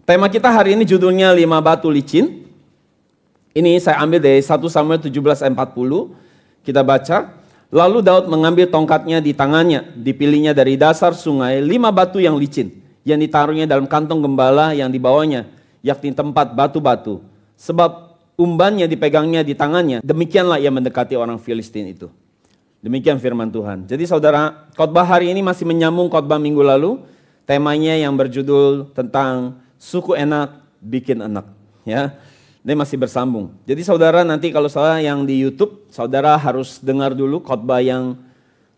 Tema kita hari ini judulnya 5 batu licin. Ini saya ambil dari 1 Samuel 17 ayat 40. Kita baca. Lalu Daud mengambil tongkatnya di tangannya. Dipilihnya dari dasar sungai 5 batu yang licin. Yang ditaruhnya dalam kantong gembala yang dibawanya. Yakni tempat batu-batu. Sebab umbannya dipegangnya di tangannya. Demikianlah ia mendekati orang Filistin itu. Demikian firman Tuhan. Jadi saudara, khotbah hari ini masih menyambung khotbah minggu lalu. Temanya yang berjudul tentang suku enak bikin enak, ya. Ini masih bersambung. Jadi saudara nanti kalau saya yang di YouTube, saudara harus dengar dulu khotbah yang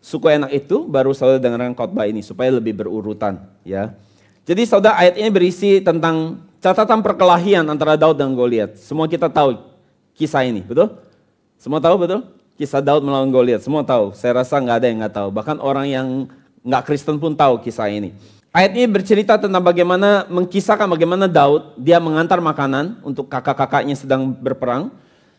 suku enak itu, baru saudara dengarkan khotbah ini supaya lebih berurutan, ya. Jadi saudara, ayat ini berisi tentang catatan perkelahian antara Daud dan Goliat. Semua kita tahu kisah ini, betul? Semua tahu betul? Kisah Daud melawan Goliat, semua tahu. Saya rasa nggak ada yang nggak tahu. Bahkan orang yang nggak Kristen pun tahu kisah ini. Ayat ini bercerita tentang bagaimana, mengkisahkan bagaimana Daud, dia mengantar makanan untuk kakak-kakaknya sedang berperang.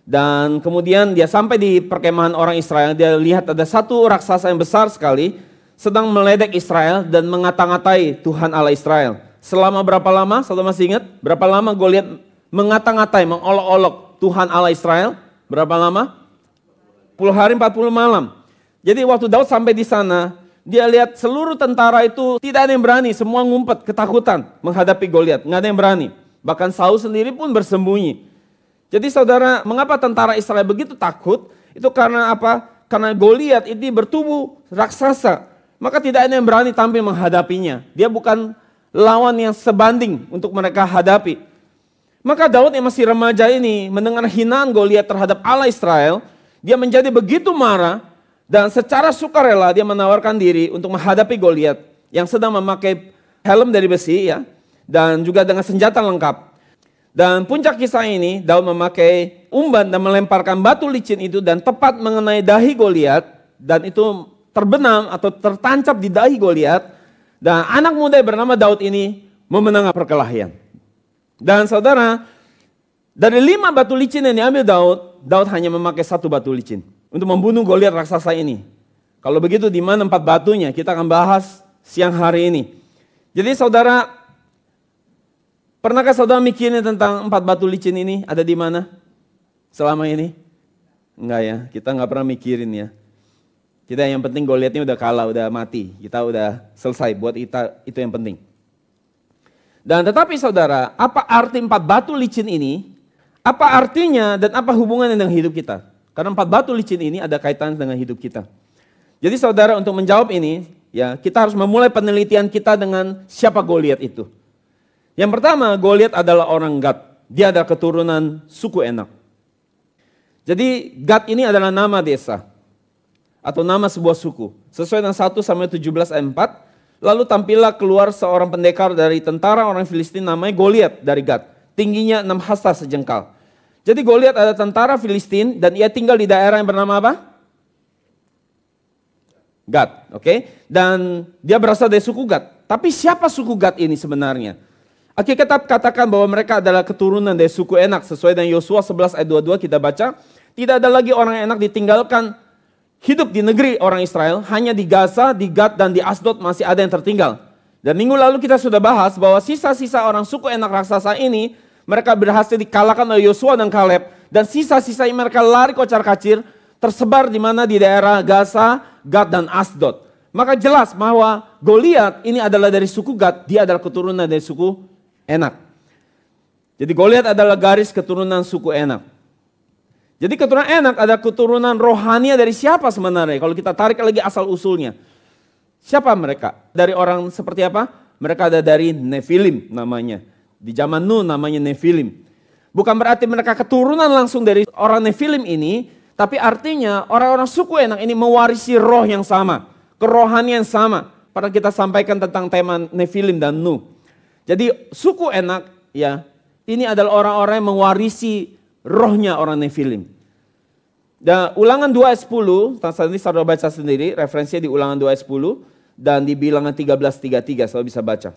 Dan kemudian dia sampai di perkemahan orang Israel, dia lihat ada satu raksasa yang besar sekali, sedang meledek Israel dan mengata-ngatai Tuhan Allah Israel. Selama berapa lama, saudara masih ingat? Berapa lama Goliat mengata-ngatai, mengolok-olok Tuhan Allah Israel? Berapa lama? 10 hari 40 malam. Jadi waktu Daud sampai di sana, dia lihat seluruh tentara itu tidak ada yang berani, semua ngumpet, ketakutan menghadapi Goliat, nggak ada yang berani. Bahkan Saul sendiri pun bersembunyi. Jadi saudara, mengapa tentara Israel begitu takut? Itu karena apa? Karena Goliat ini bertubuh raksasa, maka tidak ada yang berani tampil menghadapinya. Dia bukan lawan yang sebanding untuk mereka hadapi. Maka Daud yang masih remaja ini mendengar hinaan Goliat terhadap Allah Israel, dia menjadi begitu marah. Dan secara sukarela dia menawarkan diri untuk menghadapi Goliat yang sedang memakai helm dari besi, ya, dan juga dengan senjata lengkap. Dan puncak kisah ini, Daud memakai umban dan melemparkan batu licin itu dan tepat mengenai dahi Goliat, dan itu terbenam atau tertancap di dahi Goliat. Dan anak muda yang bernama Daud ini memenangkan perkelahian. Dan saudara, dari 5 batu licin yang diambil Daud hanya memakai 1 batu licin untuk membunuh Goliat raksasa ini. Kalau begitu di mana 4 batunya? Kita akan bahas siang hari ini. Jadi saudara, pernahkah saudara mikirin tentang 4 batu licin ini ada di mana selama ini? Enggak ya, kita enggak pernah mikirin ya. Kita yang penting Goliatnya udah kalah, udah mati. Kita udah selesai, buat kita itu yang penting. Dan tetapi saudara, apa arti 4 batu licin ini? Apa artinya dan apa hubungannya dengan hidup kita? Karena 4 batu licin ini ada kaitan dengan hidup kita. Jadi saudara, untuk menjawab ini, ya, kita harus memulai penelitian kita dengan siapa Goliat itu. Yang pertama, Goliat adalah orang Gad. Dia adalah keturunan suku Enak. Jadi Gad ini adalah nama desa atau nama sebuah suku. Sesuai dengan 1 Samuel 17 ayat 4, lalu tampillah keluar seorang pendekar dari tentara orang Filistin namanya Goliat dari Gad. Tingginya 6 hasta sejengkal. Jadi Goliat ada tentara Filistin dan ia tinggal di daerah yang bernama apa? Gad, oke? Dan dia berasal dari suku Gad. Tapi siapa suku Gad ini sebenarnya? Alkitab katakan bahwa mereka adalah keturunan dari suku Enak. Sesuai dengan Yosua 11 ayat 22 kita baca. Tidak ada lagi orang Enak ditinggalkan hidup di negeri orang Israel. Hanya di Gaza, di Gad dan di Asdod masih ada yang tertinggal. Dan minggu lalu kita sudah bahas bahwa sisa-sisa orang suku Enak raksasa ini, mereka berhasil dikalahkan oleh Yosua dan Kaleb. Dan sisa-sisa mereka lari kocar-kacir, tersebar di mana di daerah Gaza, Gad dan Asdod. Maka jelas bahwa Goliat ini adalah dari suku Gad, dia adalah keturunan dari suku Enak. Jadi Goliat adalah garis keturunan suku Enak. Jadi keturunan Enak adalah keturunan rohania dari siapa sebenarnya? Kalau kita tarik lagi asal usulnya. Siapa mereka? Dari orang seperti apa? Mereka ada dari Nephilim namanya. Di zaman Nuh namanya Nephilim. Bukan berarti mereka keturunan langsung dari orang Nephilim ini, tapi artinya orang-orang suku Enak ini mewarisi roh yang sama, kerohanian yang sama. Pada kita sampaikan tentang tema Nephilim dan Nuh. Jadi suku Enak, ya, ini adalah orang-orang yang mewarisi rohnya orang Nephilim. Dan Ulangan 2 ayat 10, tadi saudara baca sendiri, referensinya di Ulangan 2 ayat 10 dan di Bilangan 13:33, saudara bisa baca.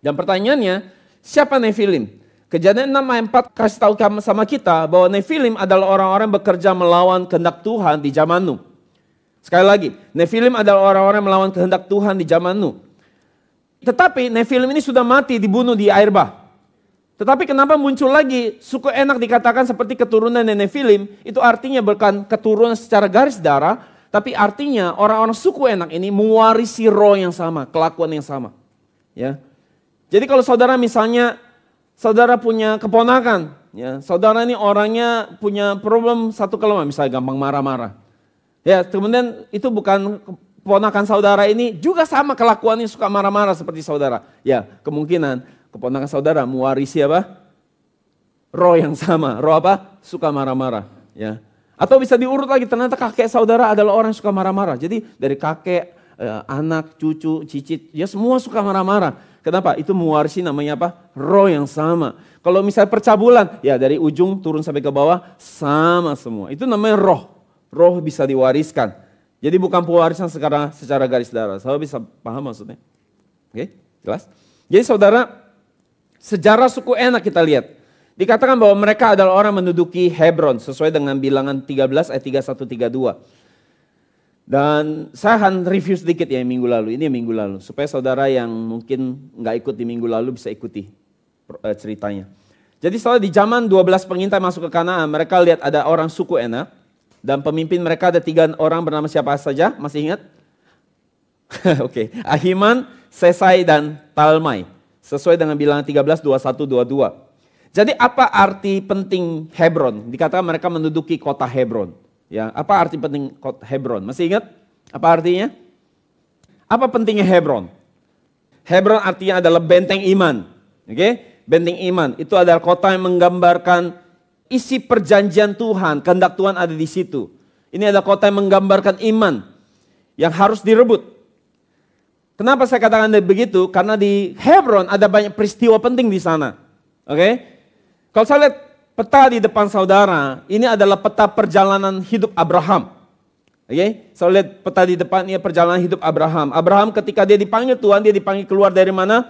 Dan pertanyaannya, siapa Nephilim? Kejadian 6 ayat 4 kasih tahu sama kita bahwa Nephilim adalah orang-orang yang bekerja melawan kehendak Tuhan di zaman Nuh. Sekali lagi, Nephilim adalah orang-orang yang melawan kehendak Tuhan di zaman Nuh. Tetapi Nephilim ini sudah mati, dibunuh di air bah. Tetapi kenapa muncul lagi suku Enak dikatakan seperti keturunan Nefilim? Itu artinya bukan keturunan secara garis darah, tapi artinya orang-orang suku Enak ini mewarisi roh yang sama, kelakuan yang sama. Ya. Jadi kalau saudara misalnya, saudara punya keponakan, ya, saudara ini orangnya punya problem satu kelemahan, misalnya gampang marah-marah. Ya, kemudian itu bukan keponakan saudara ini juga sama kelakuannya suka marah-marah seperti saudara. Ya, kemungkinan keponakan saudara mewarisi apa? Roh yang sama. Roh apa? Suka marah-marah. Ya. Atau bisa diurut lagi, ternyata kakek saudara adalah orang yang suka marah-marah. Jadi dari kakek, anak, cucu, cicit, ya semua suka marah-marah. Kenapa? Itu mewarisi namanya apa? Roh yang sama. Kalau misalnya percabulan, ya dari ujung turun sampai ke bawah, sama semua. Itu namanya roh. Roh bisa diwariskan. Jadi bukan pewarisan secara garis darah. Saudara bisa paham maksudnya? Oke, jelas? Jadi saudara, sejarah suku Enak kita lihat. Dikatakan bahwa mereka adalah orang menduduki Hebron sesuai dengan bilangan 13 ayat 31-32. Dan saya akan review sedikit ya minggu lalu, ini minggu lalu. Supaya saudara yang mungkin nggak ikut di minggu lalu bisa ikuti ceritanya. Jadi saudara di zaman 12 pengintai masuk ke Kanaan, mereka lihat ada orang suku Enak. Dan pemimpin mereka ada 3 orang bernama siapa saja, masih ingat? Oke, Ahiman, Sesai, dan Talmai. Sesuai dengan bilangan 13, 21, 22. Jadi apa arti penting Hebron? Dikatakan mereka menduduki kota Hebron. Ya, apa arti penting kota Hebron? Masih ingat? Apa artinya? Apa pentingnya Hebron? Hebron artinya adalah benteng iman. Oke? Benteng iman itu adalah kota yang menggambarkan isi perjanjian Tuhan, kehendak Tuhan ada di situ. Ini adalah kota yang menggambarkan iman yang harus direbut. Kenapa saya katakan begitu? Karena di Hebron ada banyak peristiwa penting di sana. Oke? Kalau saya lihat peta di depan saudara, ini adalah peta perjalanan hidup Abraham. Oke? Saya lihat peta di depan ini perjalanan hidup Abraham. Abraham ketika dia dipanggil Tuhan, dia dipanggil keluar dari mana?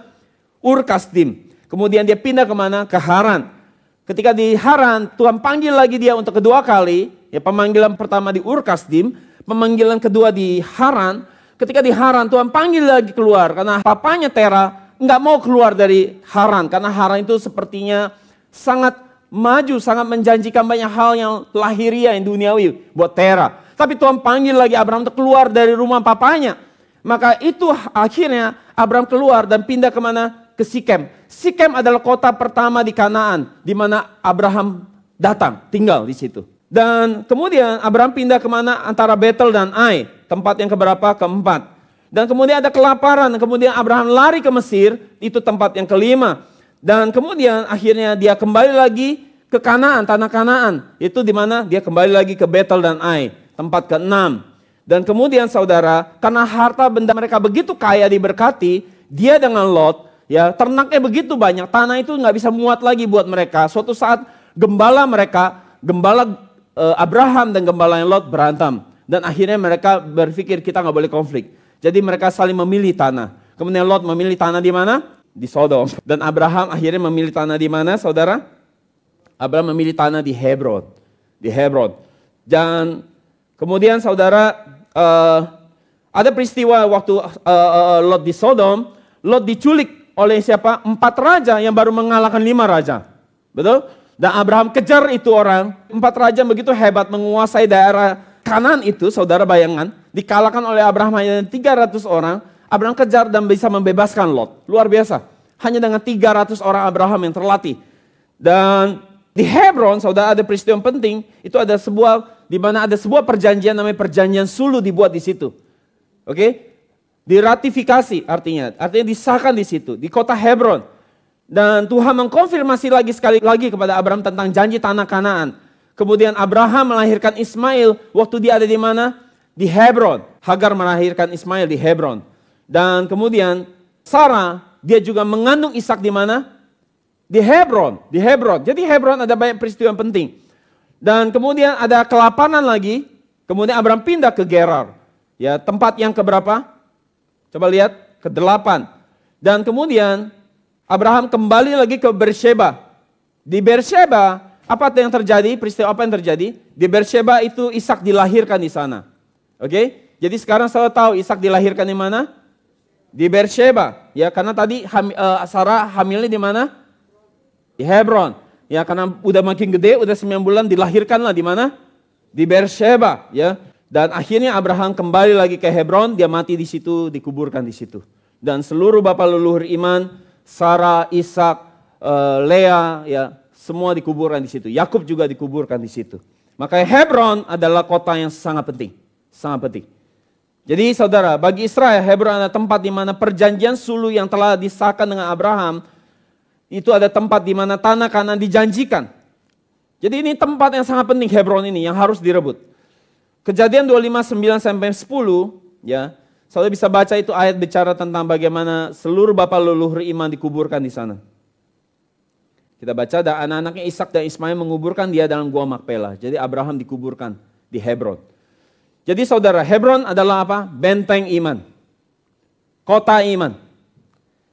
Ur Kasdim. Kemudian dia pindah kemana? Ke Haran. Ketika di Haran, Tuhan panggil lagi dia untuk kedua kali. Ya, pemanggilan pertama di Ur Kasdim, pemanggilan kedua di Haran. Ketika di Haran, Tuhan panggil lagi keluar. Karena papanya Tera nggak mau keluar dari Haran. Karena Haran itu sepertinya sangat maju, sangat menjanjikan banyak hal yang lahiriah, yang duniawi buat Tera. Tapi Tuhan panggil lagi Abraham untuk keluar dari rumah papanya. Maka itu akhirnya Abraham keluar dan pindah kemana? Ke Sikem. Sikem adalah kota pertama di Kanaan, di mana Abraham datang, tinggal di situ. Dan kemudian Abraham pindah kemana? Antara Betel dan Ai, tempat yang keberapa? Keempat. Dan kemudian ada kelaparan, kemudian Abraham lari ke Mesir, itu tempat yang kelima. Dan kemudian akhirnya dia kembali lagi ke Kanaan, tanah Kanaan. Itu di mana? Dia kembali lagi ke Betel dan Ai, tempat ke-6. Dan kemudian saudara, karena harta benda mereka begitu kaya diberkati, dia dengan Lot, ya, ternaknya begitu banyak, tanah itu nggak bisa muat lagi buat mereka. Suatu saat gembala mereka, gembala Abraham dan gembala Lot berantem. Dan akhirnya mereka berpikir kita nggak boleh konflik. Jadi mereka saling memilih tanah. Kemudian Lot memilih tanah di mana? Di Sodom. Dan Abraham akhirnya memilih tanah di mana, saudara? Abraham memilih tanah di Hebron. Di Hebron. Dan kemudian saudara, ada peristiwa waktu Lot di Sodom, Lot diculik oleh siapa? 4 raja yang baru mengalahkan 5 raja. Betul? Dan Abraham kejar itu orang. 4 raja begitu hebat menguasai daerah Kanaan itu, saudara bayangkan. Dikalahkan oleh Abraham hanya 300 orang. Abraham kejar dan bisa membebaskan Lot. Luar biasa. Hanya dengan 300 orang Abraham yang terlatih. Dan di Hebron, saudara, ada peristiwa yang penting. Itu ada sebuah, di mana ada sebuah perjanjian namanya perjanjian suluh dibuat di situ. Oke? Diratifikasi artinya disahkan di situ, di kota Hebron. Dan Tuhan mengkonfirmasi lagi sekali lagi kepada Abraham tentang janji tanah Kanaan. Kemudian Abraham melahirkan Ismail waktu dia ada di mana? Di Hebron. Hagar melahirkan Ismail di Hebron. Dan kemudian Sarah, dia juga mengandung Ishak di mana? Di Hebron. Di Hebron. Jadi Hebron ada banyak peristiwa yang penting. Dan kemudian ada kelaparan lagi. Kemudian Abraham pindah ke Gerar. Ya, tempat yang keberapa? Coba lihat, ke-8. Dan kemudian Abraham kembali lagi ke Beersheba. Di Beersheba, apa yang terjadi? Peristiwa apa yang terjadi? Di Beersheba itu Ishak dilahirkan di sana. Oke? Jadi sekarang saya tahu Ishak dilahirkan di mana? Di Beersheba. Ya, karena tadi Sarah hamilnya di mana? Di Hebron. Ya, karena udah makin gede, udah 9 bulan dilahirkanlah di mana? Di Beersheba, ya. Dan akhirnya Abraham kembali lagi ke Hebron, dia mati di situ, dikuburkan di situ. Dan seluruh bapak leluhur iman, Sarah, Ishak, Lea, ya, semua dikuburkan di situ. Yakub juga dikuburkan di situ. Makanya Hebron adalah kota yang sangat penting, sangat penting. Jadi saudara, bagi Israel, Hebron adalah tempat di mana perjanjian suluh yang telah disahkan dengan Abraham, itu ada tempat di mana tanah Kanaan dijanjikan. Jadi ini tempat yang sangat penting, Hebron ini, yang harus direbut. Kejadian 25:9-10, ya, saudara bisa baca itu ayat bicara tentang bagaimana seluruh bapak leluhur iman dikuburkan di sana. Kita baca, dan anak-anaknya Ishak dan Ismail menguburkan dia dalam gua Makpela. Jadi Abraham dikuburkan di Hebron. Jadi saudara, Hebron adalah apa? Benteng iman. Kota iman.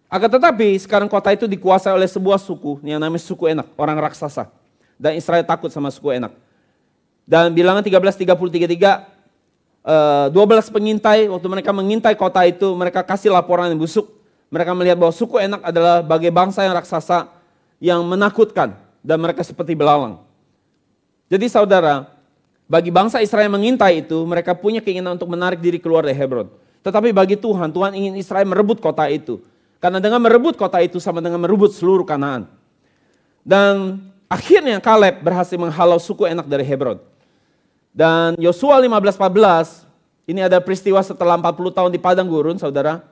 Akan tetapi sekarang kota itu dikuasai oleh sebuah suku yang namanya suku Enak, orang raksasa. Dan Israel takut sama suku Enak. Dan Bilangan 13:33, 12 pengintai, waktu mereka mengintai kota itu, mereka kasih laporan yang busuk. Mereka melihat bahwa suku Enak adalah bagai bangsa yang raksasa, yang menakutkan, dan mereka seperti belalang. Jadi saudara, bagi bangsa Israel mengintai itu, mereka punya keinginan untuk menarik diri keluar dari Hebron. Tetapi bagi Tuhan, Tuhan ingin Israel merebut kota itu. Karena dengan merebut kota itu sama dengan merebut seluruh Kanaan. Dan akhirnya Kaleb berhasil menghalau suku Enak dari Hebron. Dan Yosua 15:14, ini ada peristiwa setelah 40 tahun di padang gurun, saudara.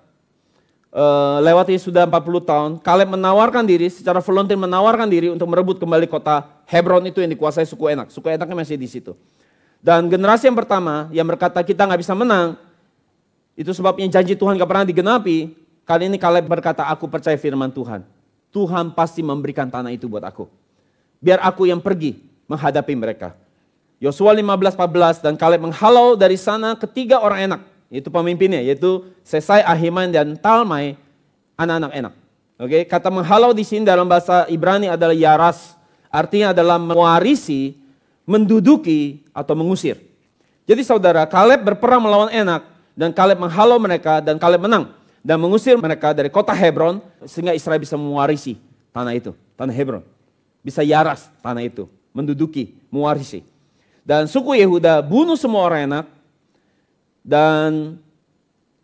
Lewati sudah 40 tahun, Kaleb menawarkan diri, secara volunteer menawarkan diri untuk merebut kembali kota Hebron itu yang dikuasai suku Enak. Suku Enaknya masih di situ. Dan generasi yang pertama yang berkata kita nggak bisa menang, itu sebabnya janji Tuhan gak pernah digenapi. Kali ini Kaleb berkata, aku percaya firman Tuhan. Tuhan pasti memberikan tanah itu buat aku. Biar aku yang pergi menghadapi mereka. Yosua 15:14, dan Kaleb menghalau dari sana ketiga orang Enak. Itu pemimpinnya, yaitu Sesai, Ahiman, dan Talmai, anak-anak Enak. Oke, kata menghalau di sini dalam bahasa Ibrani adalah yaras. Artinya adalah mewarisi, menduduki, atau mengusir. Jadi saudara, Kaleb berperang melawan Enak, dan Kaleb menghalau mereka, dan Kaleb menang. Dan mengusir mereka dari kota Hebron, sehingga Israel bisa mewarisi tanah itu, tanah Hebron. Bisa yaras tanah itu, menduduki, mewarisi. Dan suku Yehuda bunuh semua orang Enak. Dan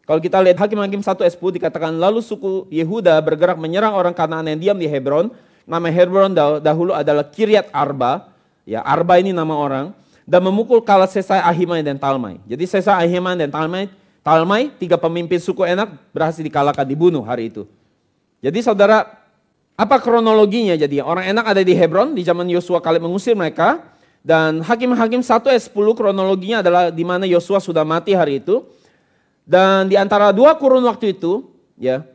kalau kita lihat Hakim-Hakim 1:10 dikatakan, lalu suku Yehuda bergerak menyerang orang Kanaan yang diam di Hebron. Nama Hebron dahulu adalah Kiryat Arba. Ya, Arba ini nama orang. Dan memukul kala Sesai, Ahiman, dan Talmai. Jadi Sesai, Ahiman, dan Talmai, tiga pemimpin suku Enak berhasil dikalahkan, dibunuh hari itu. Jadi saudara, apa kronologinya? Jadi orang Enak ada di Hebron di zaman Yosua, Kaleb mengusir mereka. Dan Hakim-Hakim 1:10 kronologinya adalah di mana Yosua sudah mati hari itu. Dan di antara dua kurun waktu itu, ya,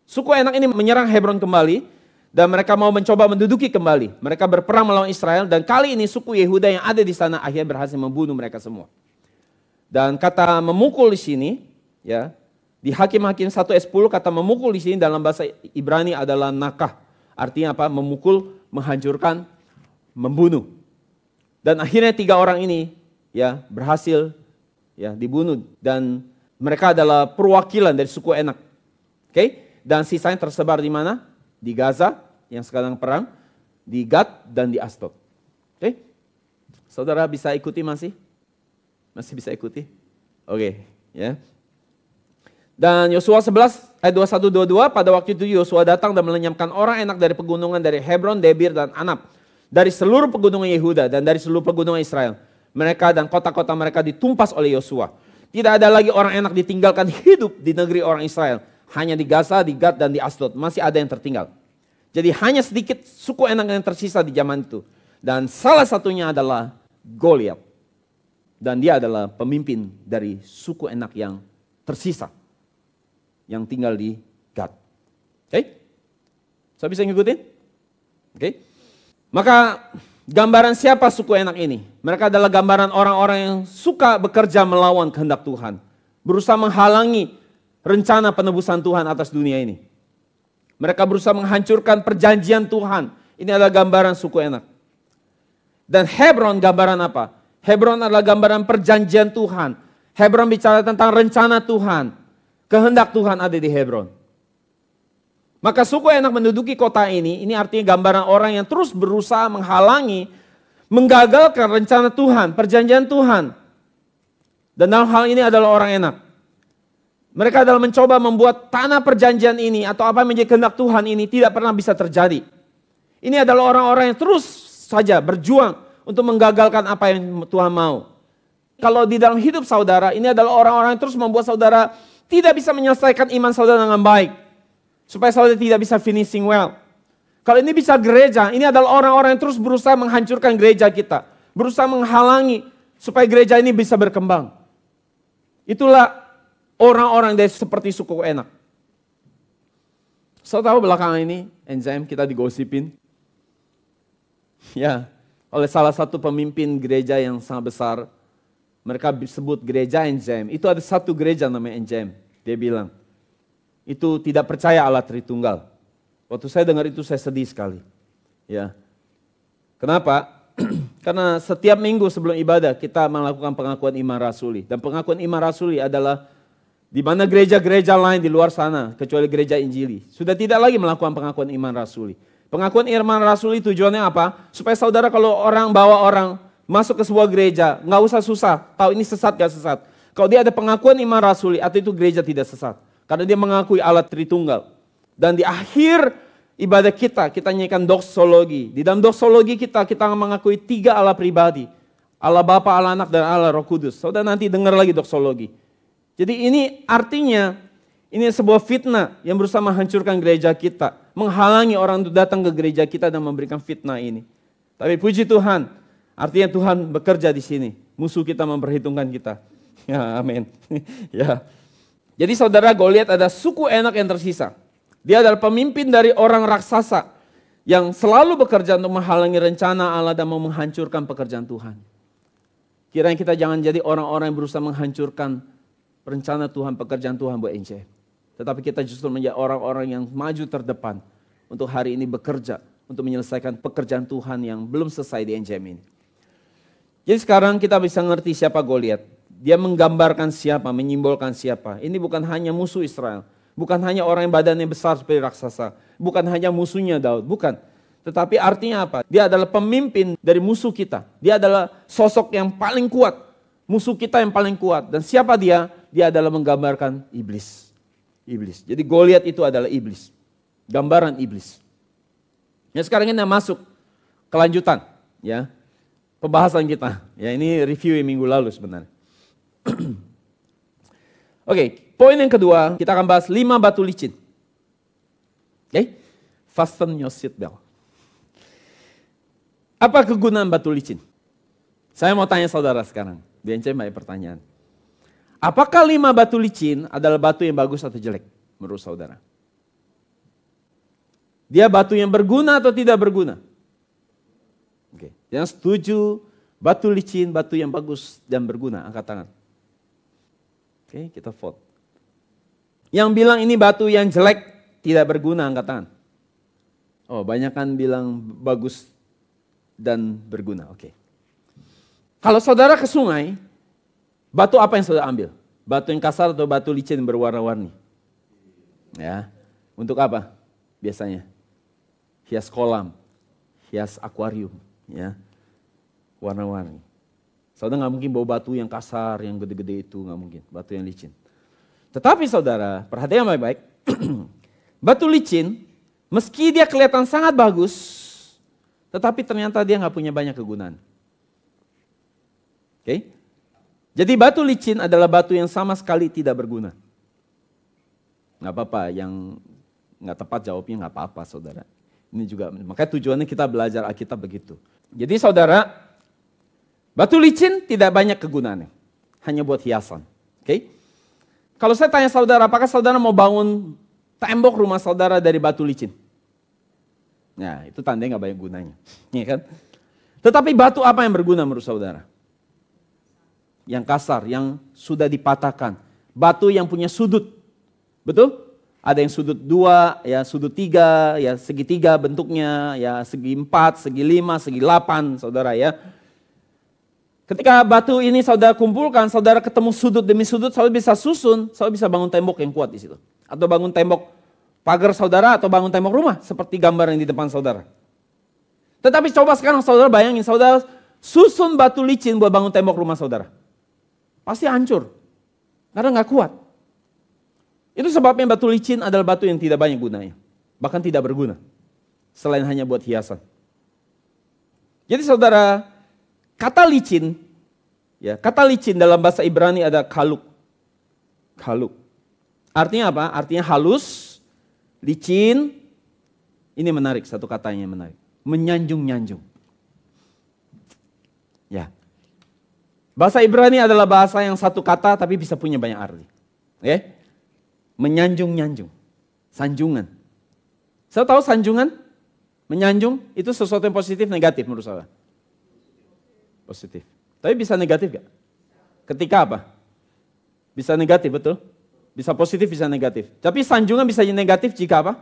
suku Enak ini menyerang Hebron kembali. Dan mereka mau mencoba menduduki kembali. Mereka berperang melawan Israel. Dan kali ini suku Yehuda yang ada di sana akhirnya berhasil membunuh mereka semua. Dan kata memukul di sini, ya, di Hakim-Hakim 1:10 kata memukul di sini dalam bahasa Ibrani adalah nakah. Artinya apa? Memukul, menghancurkan, membunuh. Dan akhirnya tiga orang ini, ya, berhasil, ya, dibunuh. Dan mereka adalah perwakilan dari suku Enak. Oke? Dan sisanya tersebar di mana? Di Gaza yang sekarang perang, di Gad dan di Asdod. Oke? Saudara bisa ikuti masih? Masih bisa ikuti? Oke, ya. Dan Yosua 11 ayat 21-22, pada waktu itu Yosua datang dan melenyapkan orang Enak dari pegunungan dari Hebron, Debir, dan Anab. Dari seluruh pegunungan Yehuda dan dari seluruh pegunungan Israel. Mereka dan kota-kota mereka ditumpas oleh Yosua. Tidak ada lagi orang Enak ditinggalkan hidup di negeri orang Israel. Hanya di Gaza, di Gad, dan di Asdod masih ada yang tertinggal. Jadi hanya sedikit suku Enak yang tersisa di zaman itu. Dan salah satunya adalah Goliat. Dan dia adalah pemimpin dari suku Enak yang tersisa. Yang tinggal di Gad. Oke? Saya bisa ngikutin? Oke? Maka gambaran siapa suku Enak ini? Mereka adalah gambaran orang-orang yang suka bekerja melawan kehendak Tuhan. Berusaha menghalangi rencana penebusan Tuhan atas dunia ini. Mereka berusaha menghancurkan perjanjian Tuhan. Ini adalah gambaran suku Enak. Dan Hebron gambaran apa? Hebron adalah gambaran perjanjian Tuhan. Hebron bicara tentang rencana Tuhan. Kehendak Tuhan ada di Hebron. Maka suku Enak menduduki kota ini artinya gambaran orang yang terus berusaha menghalangi, menggagalkan rencana Tuhan, perjanjian Tuhan. Dan dalam hal ini adalah orang Enak. Mereka adalah mencoba membuat tanah perjanjian ini atau apa yang menjadi kehendak Tuhan ini tidak pernah bisa terjadi. Ini adalah orang-orang yang terus saja berjuang untuk menggagalkan apa yang Tuhan mau. Kalau di dalam hidup saudara, ini adalah orang-orang yang terus membuat saudara tidak bisa menyelesaikan iman saudara dengan baik. Supaya saudara tidak bisa finishing well. Kalau ini bisa gereja, ini adalah orang-orang yang terus berusaha menghancurkan gereja kita. Berusaha menghalangi supaya gereja ini bisa berkembang. Itulah orang-orang dari seperti suku Enak. Saudara tahu belakangan ini, NJM kita digosipin. Ya, oleh salah satu pemimpin gereja yang sangat besar. Mereka disebut gereja NJM. Itu ada satu gereja namanya NJM. Dia bilang, itu tidak percaya Allah Tritunggal. Waktu saya dengar itu saya sedih sekali. Ya. Kenapa? Karena setiap minggu sebelum ibadah kita melakukan pengakuan iman rasuli. Dan pengakuan iman rasuli adalah di mana gereja-gereja lain di luar sana, kecuali gereja Injili, sudah tidak lagi melakukan pengakuan iman rasuli. Pengakuan iman rasuli tujuannya apa? Supaya saudara kalau bawa orang masuk ke sebuah gereja, nggak usah susah, tahu ini sesat gak sesat. Kalau dia ada pengakuan iman rasuli, atau itu gereja tidak sesat. Karena dia mengakui Allah Tritunggal. Dan di akhir ibadah kita nyanyikan doksologi. Di dalam doksologi kita mengakui 3 Allah pribadi. Allah Bapa, Allah Anak, dan Allah Roh Kudus. Saudara nanti dengar lagi doksologi. Jadi ini artinya, ini sebuah fitnah yang berusaha menghancurkan gereja kita. Menghalangi orang untuk datang ke gereja kita dan memberikan fitnah ini. Tapi puji Tuhan, artinya Tuhan bekerja di sini. Musuh kita memperhitungkan kita. Ya, amin. Ya. Jadi saudara, Goliat ada suku Enak yang tersisa. Dia adalah pemimpin dari orang raksasa yang selalu bekerja untuk menghalangi rencana Allah dan mau menghancurkan pekerjaan Tuhan. Kiranya kita jangan jadi orang-orang yang berusaha menghancurkan rencana Tuhan, pekerjaan Tuhan buat NJM. Tetapi kita justru menjadi orang-orang yang maju terdepan untuk hari ini bekerja untuk menyelesaikan pekerjaan Tuhan yang belum selesai di NJM ini. Jadi sekarang kita bisa ngerti siapa Goliat. Dia menggambarkan siapa, menyimbolkan siapa. Ini bukan hanya musuh Israel. Bukan hanya orang yang badannya besar seperti raksasa. Bukan hanya musuhnya Daud, bukan. Tetapi artinya apa? Dia adalah pemimpin dari musuh kita. Dia adalah sosok yang paling kuat. Musuh kita yang paling kuat. Dan siapa dia? Dia adalah menggambarkan iblis. Iblis. Jadi Goliat itu adalah iblis. Gambaran iblis. Ya sekarang kita masuk kelanjutan. Ya, pembahasan kita. Ya ini review yang minggu lalu sebenarnya. Oke, poin yang kedua, kita akan bahas 5 batu licin. Oke, fasten your seat belt. Apa kegunaan batu licin? Saya mau tanya saudara sekarang, BNC banyak pertanyaan. Apakah 5 batu licin adalah batu yang bagus atau jelek menurut saudara? Dia batu yang berguna atau tidak berguna? Oke, yang setuju batu licin, batu yang bagus dan berguna, angkat tangan. Oke, kita vote. Yang bilang ini batu yang jelek, tidak berguna, angkat tangan. Oh, banyak kan bilang bagus dan berguna, oke. Kalau saudara ke sungai, batu apa yang saudara ambil? Batu yang kasar atau batu licin yang berwarna-warni? Ya, untuk apa biasanya? Hias kolam, hias akuarium, ya, warna-warni. Saudara nggak mungkin bawa batu yang kasar, yang gede-gede itu, nggak mungkin. Batu yang licin. Tetapi saudara, perhatikan baik-baik. Batu licin, meski dia kelihatan sangat bagus, tetapi ternyata dia nggak punya banyak kegunaan. Oke? Jadi batu licin adalah batu yang sama sekali tidak berguna. Nggak apa-apa, yang nggak tepat jawabnya nggak apa-apa saudara. Ini juga, makanya tujuannya kita belajar Alkitab begitu. Jadi saudara, batu licin tidak banyak kegunaannya, hanya buat hiasan. Oke? Kalau saya tanya saudara, apakah saudara mau bangun tembok rumah saudara dari batu licin? Nah, itu tandanya nggak banyak gunanya, ya kan? Tetapi batu apa yang berguna menurut saudara? Yang kasar, yang sudah dipatahkan, batu yang punya sudut, betul? Ada yang sudut 2, ya sudut 3, ya segitiga bentuknya, ya segi 4, segi 5, segi 8, saudara ya. Ketika batu ini saudara kumpulkan, saudara ketemu sudut demi sudut, saudara bisa susun, saudara bisa bangun tembok yang kuat di situ. Atau bangun tembok pagar saudara atau bangun tembok rumah seperti gambar yang di depan saudara. Tetapi coba sekarang saudara bayangin, saudara susun batu licin buat bangun tembok rumah saudara. Pasti hancur, karena nggak kuat. Itu sebabnya batu licin adalah batu yang tidak banyak gunanya. Bahkan tidak berguna, selain hanya buat hiasan. Jadi saudara, kata licin dalam bahasa Ibrani ada kaluk. Kaluk. Artinya apa? Artinya halus, licin. Ini menarik, satu katanya yang menarik. Menyanjung-nyanjung. Ya. Bahasa Ibrani adalah bahasa yang satu kata tapi bisa punya banyak arti. Oke? Menyanjung-nyanjung. Sanjungan. Saya tahu sanjungan, menyanjung itu sesuatu yang positif, negatif menurut saya. Positif. Tapi bisa negatif gak? Ketika apa? Bisa negatif, betul? Bisa positif, bisa negatif. Tapi sanjungan bisa negatif jika apa?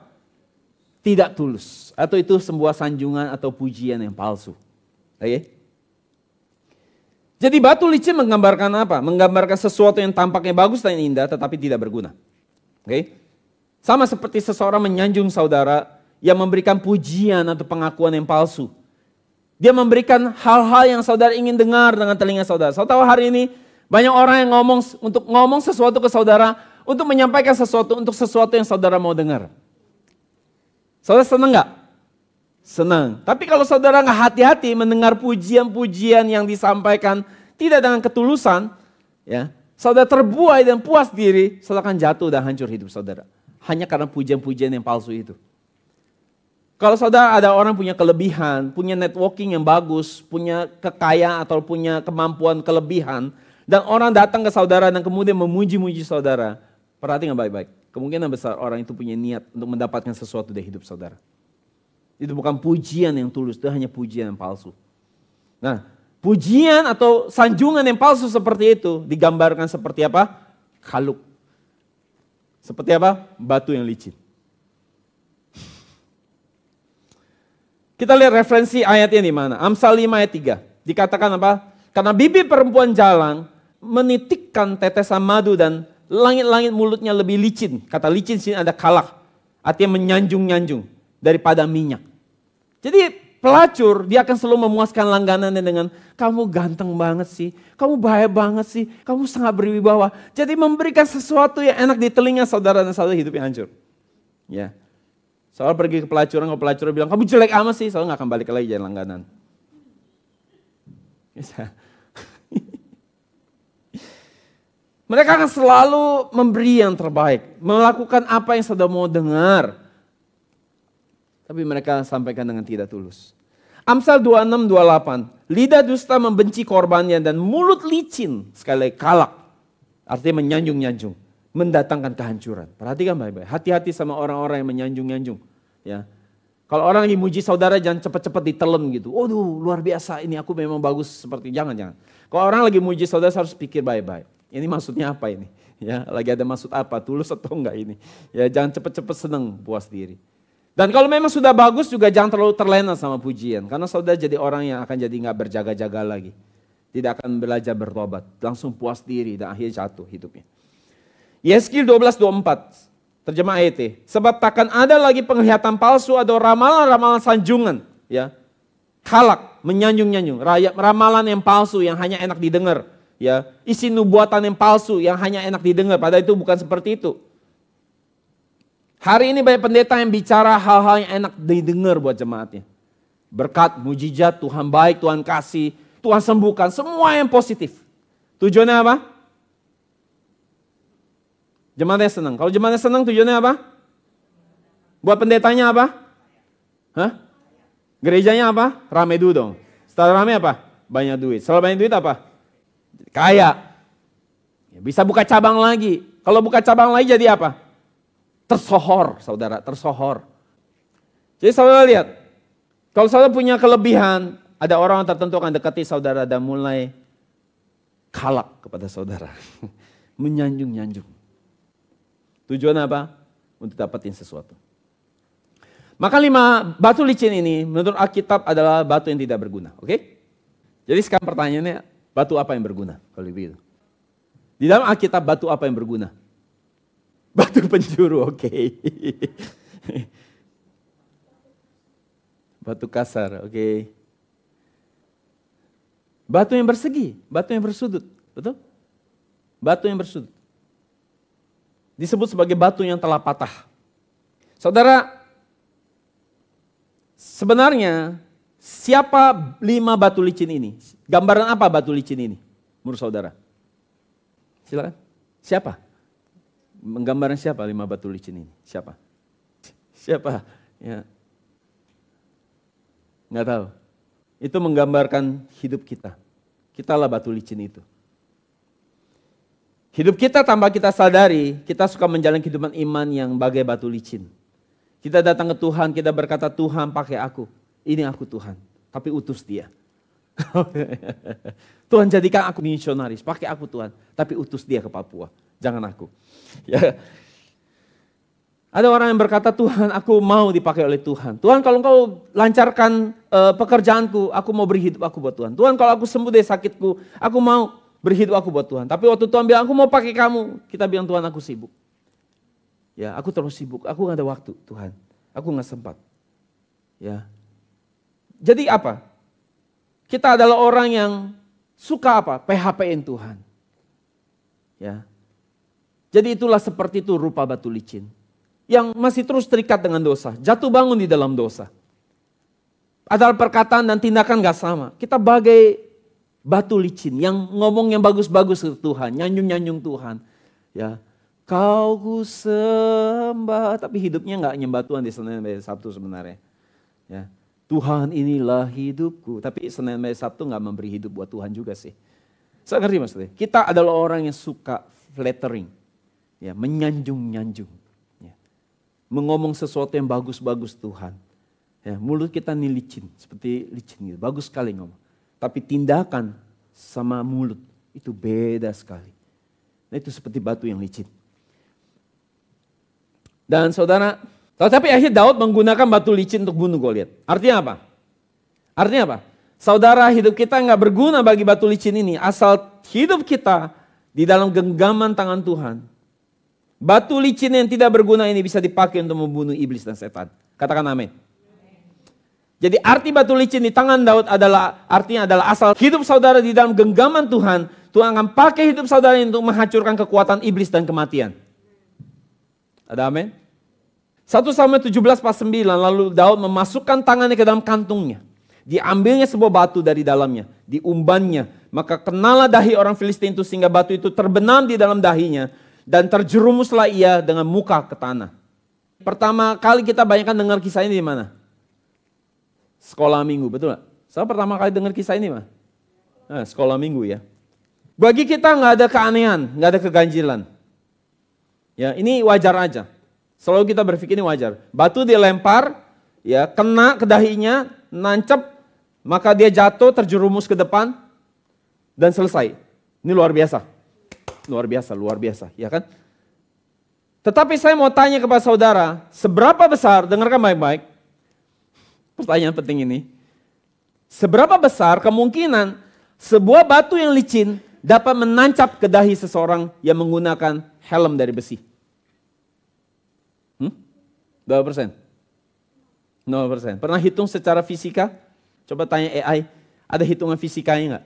Tidak tulus. Atau itu sebuah sanjungan atau pujian yang palsu. Oke? Jadi batu licin menggambarkan apa? Menggambarkan sesuatu yang tampaknya bagus dan indah tetapi tidak berguna. Oke? Sama seperti seseorang menyanjung saudara yang memberikan pujian atau pengakuan yang palsu. Dia memberikan hal-hal yang saudara ingin dengar dengan telinga saudara. Saudara tahu hari ini banyak orang yang ngomong sesuatu ke saudara untuk menyampaikan sesuatu untuk sesuatu yang saudara mau dengar. Saudara senang gak? Senang. Tapi kalau saudara gak hati-hati mendengar pujian-pujian yang disampaikan tidak dengan ketulusan, ya, saudara terbuai dan puas diri, saudara akan jatuh dan hancur hidup saudara. Hanya karena pujian-pujian yang palsu itu. Kalau saudara ada orang punya kelebihan, punya networking yang bagus, punya kekayaan atau punya kemampuan kelebihan, dan orang datang ke saudara dan kemudian memuji-muji saudara, perhatikan baik-baik. Kemungkinan besar orang itu punya niat untuk mendapatkan sesuatu dari hidup saudara. Itu bukan pujian yang tulus, itu hanya pujian yang palsu. Nah, pujian atau sanjungan yang palsu seperti itu digambarkan seperti apa? Kaluk. Seperti apa? Batu yang licin. Kita lihat referensi ayatnya di mana? Amsal 5 ayat 3. Dikatakan apa? Karena bibir perempuan jalang menitikkan tetesan madu dan langit-langit mulutnya lebih licin. Kata licin sini ada kalak. Artinya menyanjung-nyanjung daripada minyak. Jadi pelacur dia akan selalu memuaskan langganannya dengan kamu ganteng banget sih, kamu baik banget sih, kamu sangat berwibawa. Jadi memberikan sesuatu yang enak di telinga saudara dan saudara hidupnya hancur. Ya. Soal pergi ke pelacuran, kalau pelacur bilang kamu jelek amat sih, soalnya gak akan balik lagi jadi langganan. Mereka akan selalu memberi yang terbaik, melakukan apa yang saudara mau dengar. Tapi mereka sampaikan dengan tidak tulus. Amsal 26-28, lidah dusta membenci korbannya dan mulut licin, sekali lagi kalak. Artinya menyanjung-nyanjung, mendatangkan kehancuran. Perhatikan baik-baik, hati-hati sama orang-orang yang menyanjung-nyanjung. Ya. Kalau orang lagi muji saudara jangan cepat-cepat ditelan gitu. Waduh luar biasa ini aku memang bagus seperti, jangan. Kalau orang lagi muji saudara harus pikir baik-baik. Ini maksudnya apa ini? Ya, lagi ada maksud apa? Tulus atau enggak ini? Ya, jangan cepat-cepat senang, puas diri. Dan kalau memang sudah bagus juga jangan terlalu terlena sama pujian. Karena saudara jadi orang yang akan jadi gak berjaga-jaga lagi. Tidak akan belajar bertobat. Langsung puas diri dan akhirnya jatuh hidupnya. Yeskil 12:24. Terjemah AET. Sebab takkan ada lagi penglihatan palsu atau ramalan-ramalan sanjungan. Ya. Kalak, menyanjung-nyanjung. Ramalan yang palsu yang hanya enak didengar. Ya. Isi nubuatan yang palsu yang hanya enak didengar. Padahal itu bukan seperti itu. Hari ini banyak pendeta yang bicara hal-hal yang enak didengar buat jemaatnya. Berkat, mujizat, Tuhan baik, Tuhan kasih, Tuhan sembuhkan, semua yang positif. Tujuannya apa? Jemaatnya senang. Kalau jemaatnya senang tujuannya apa? Buat pendetanya apa? Hah? Gerejanya apa? Rame dulu dong. Setelah rame apa? Banyak duit. Setelah banyak duit apa? Kaya. Ya, bisa buka cabang lagi. Kalau buka cabang lagi jadi apa? Tersohor, saudara, tersohor. Jadi saudara lihat, kalau saudara punya kelebihan, ada orang tertentu akan dekati saudara dan mulai kalak kepada saudara. Menyanjung-nyanjung. Tujuan apa? Untuk dapetin sesuatu. Maka 5 batu licin ini menurut Alkitab adalah batu yang tidak berguna. Oke? Jadi sekarang pertanyaannya, batu apa yang berguna? Kalau begitu. Di dalam Alkitab batu apa yang berguna? Batu penjuru, oke. Batu kasar, oke. Batu yang bersegi, batu yang bersudut, betul? Batu yang bersudut. Disebut sebagai batu yang telah patah. Saudara, sebenarnya siapa 5 batu licin ini? Gambaran apa batu licin ini menurut saudara? Silakan. Siapa? Menggambarkan siapa 5 batu licin ini? Siapa? Siapa? Ya. Nggak tahu. Itu menggambarkan hidup kita. Kitalah batu licin itu. Hidup kita tanpa kita sadari, kita suka menjalani kehidupan iman yang bagai batu licin. Kita datang ke Tuhan, kita berkata, Tuhan pakai aku. Ini aku Tuhan, tapi utus dia. Tuhan jadikan aku misionaris, pakai aku Tuhan, tapi utus dia ke Papua. Jangan aku. Ya. Ada orang yang berkata, Tuhan aku mau dipakai oleh Tuhan. Tuhan kalau engkau lancarkan pekerjaanku, aku mau beri hidup aku buat Tuhan. Tuhan kalau aku sembuh dari sakitku, aku mau beri hidup aku buat Tuhan. Tapi waktu Tuhan bilang, aku mau pakai kamu, kita bilang Tuhan aku sibuk. Ya, aku terus sibuk, aku gak ada waktu Tuhan. Aku gak sempat. Ya. Jadi apa? Kita adalah orang yang suka apa? PHP-in Tuhan. Ya. Jadi itulah seperti itu rupa batu licin. Yang masih terus terikat dengan dosa. Jatuh bangun di dalam dosa. Adalah perkataan dan tindakan gak sama. Kita bagai batu licin yang ngomong yang bagus-bagus ke Tuhan. Nyanjung-nyanjung Tuhan. Ya. Kau ku sembah. Tapi hidupnya gak nyembah Tuhan di Senin sampai Sabtu sebenarnya. Ya. Tuhan inilah hidupku. Tapi Senin sampai Sabtu gak memberi hidup buat Tuhan juga sih. Saya ngerti maksudnya. Kita adalah orang yang suka flattering. Ya, menyanjung-nyanjung. Ya. Mengomong sesuatu yang bagus-bagus Tuhan. Ya, mulut kita nih licin. Seperti licin gitu. Bagus sekali ngomong. Tapi tindakan sama mulut itu beda sekali. Nah, itu seperti batu yang licin. Dan saudara, tapi akhirnya Daud menggunakan batu licin untuk bunuh Goliat. Artinya apa? Artinya apa? Saudara, hidup kita nggak berguna bagi batu licin ini. Asal hidup kita di dalam genggaman tangan Tuhan. Batu licin yang tidak berguna ini bisa dipakai untuk membunuh iblis dan setan. Katakan amin. Jadi arti batu licin di tangan Daud artinya adalah asal hidup saudara di dalam genggaman Tuhan. Tuhan akan pakai hidup saudara untuk menghancurkan kekuatan iblis dan kematian. Ada amin? 1 Samuel 17 pas 9, lalu Daud memasukkan tangannya ke dalam kantungnya. Diambilnya sebuah batu dari dalamnya, diumbannya. Maka kenalah dahi orang Filistin itu sehingga batu itu terbenam di dalam dahinya. Dan terjerumuslah ia dengan muka ke tanah. Pertama kali kita banyakkan dengar kisah ini di mana? Sekolah minggu, betul gak? Saya pertama kali dengar kisah ini mah. Nah, sekolah minggu ya. Bagi kita nggak ada keanehan, nggak ada keganjilan. Ya, ini wajar aja. Selalu kita berpikir ini wajar. Batu dilempar, ya kena ke dahinya, nancep, maka dia jatuh, terjerumus ke depan, dan selesai. Ini luar biasa. Luar biasa, ya kan? Tetapi saya mau tanya kepada saudara, seberapa besar, dengarkan baik-baik, pertanyaan penting ini. Seberapa besar kemungkinan sebuah batu yang licin dapat menancap ke dahi seseorang yang menggunakan helm dari besi? 2%? 0%. Pernah hitung secara fisika? Coba tanya AI, ada hitungan fisikanya enggak?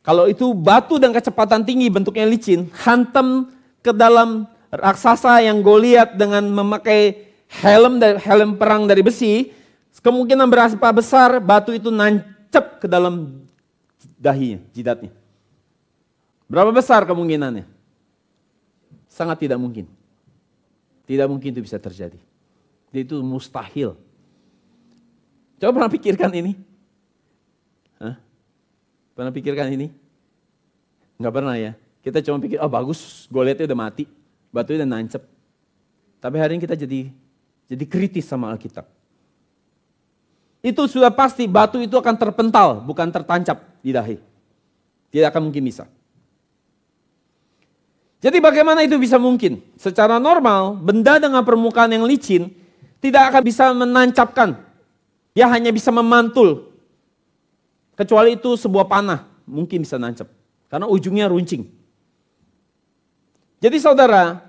Kalau itu batu dan kecepatan tinggi bentuknya licin, hantam ke dalam raksasa yang Goliat dengan memakai helm perang dari besi, kemungkinan berapa besar batu itu nancep ke dalam dahinya, jidatnya. Berapa besar kemungkinannya? Sangat tidak mungkin. Tidak mungkin itu bisa terjadi. Itu mustahil. Coba pernah pikirkan ini? Hah? Pernah pikirkan ini? Enggak pernah ya. Kita cuma pikir, oh bagus, Goliatnya udah mati, batunya udah nancep. Tapi hari ini kita jadi kritis sama Alkitab. Itu sudah pasti batu itu akan terpental, bukan tertancap di dahi. Tidak akan mungkin bisa. Jadi bagaimana itu bisa mungkin? Secara normal, benda dengan permukaan yang licin tidak akan bisa menancapkan. Dia hanya bisa memantul. Kecuali itu sebuah panah, mungkin bisa nancap. Karena ujungnya runcing. Jadi saudara,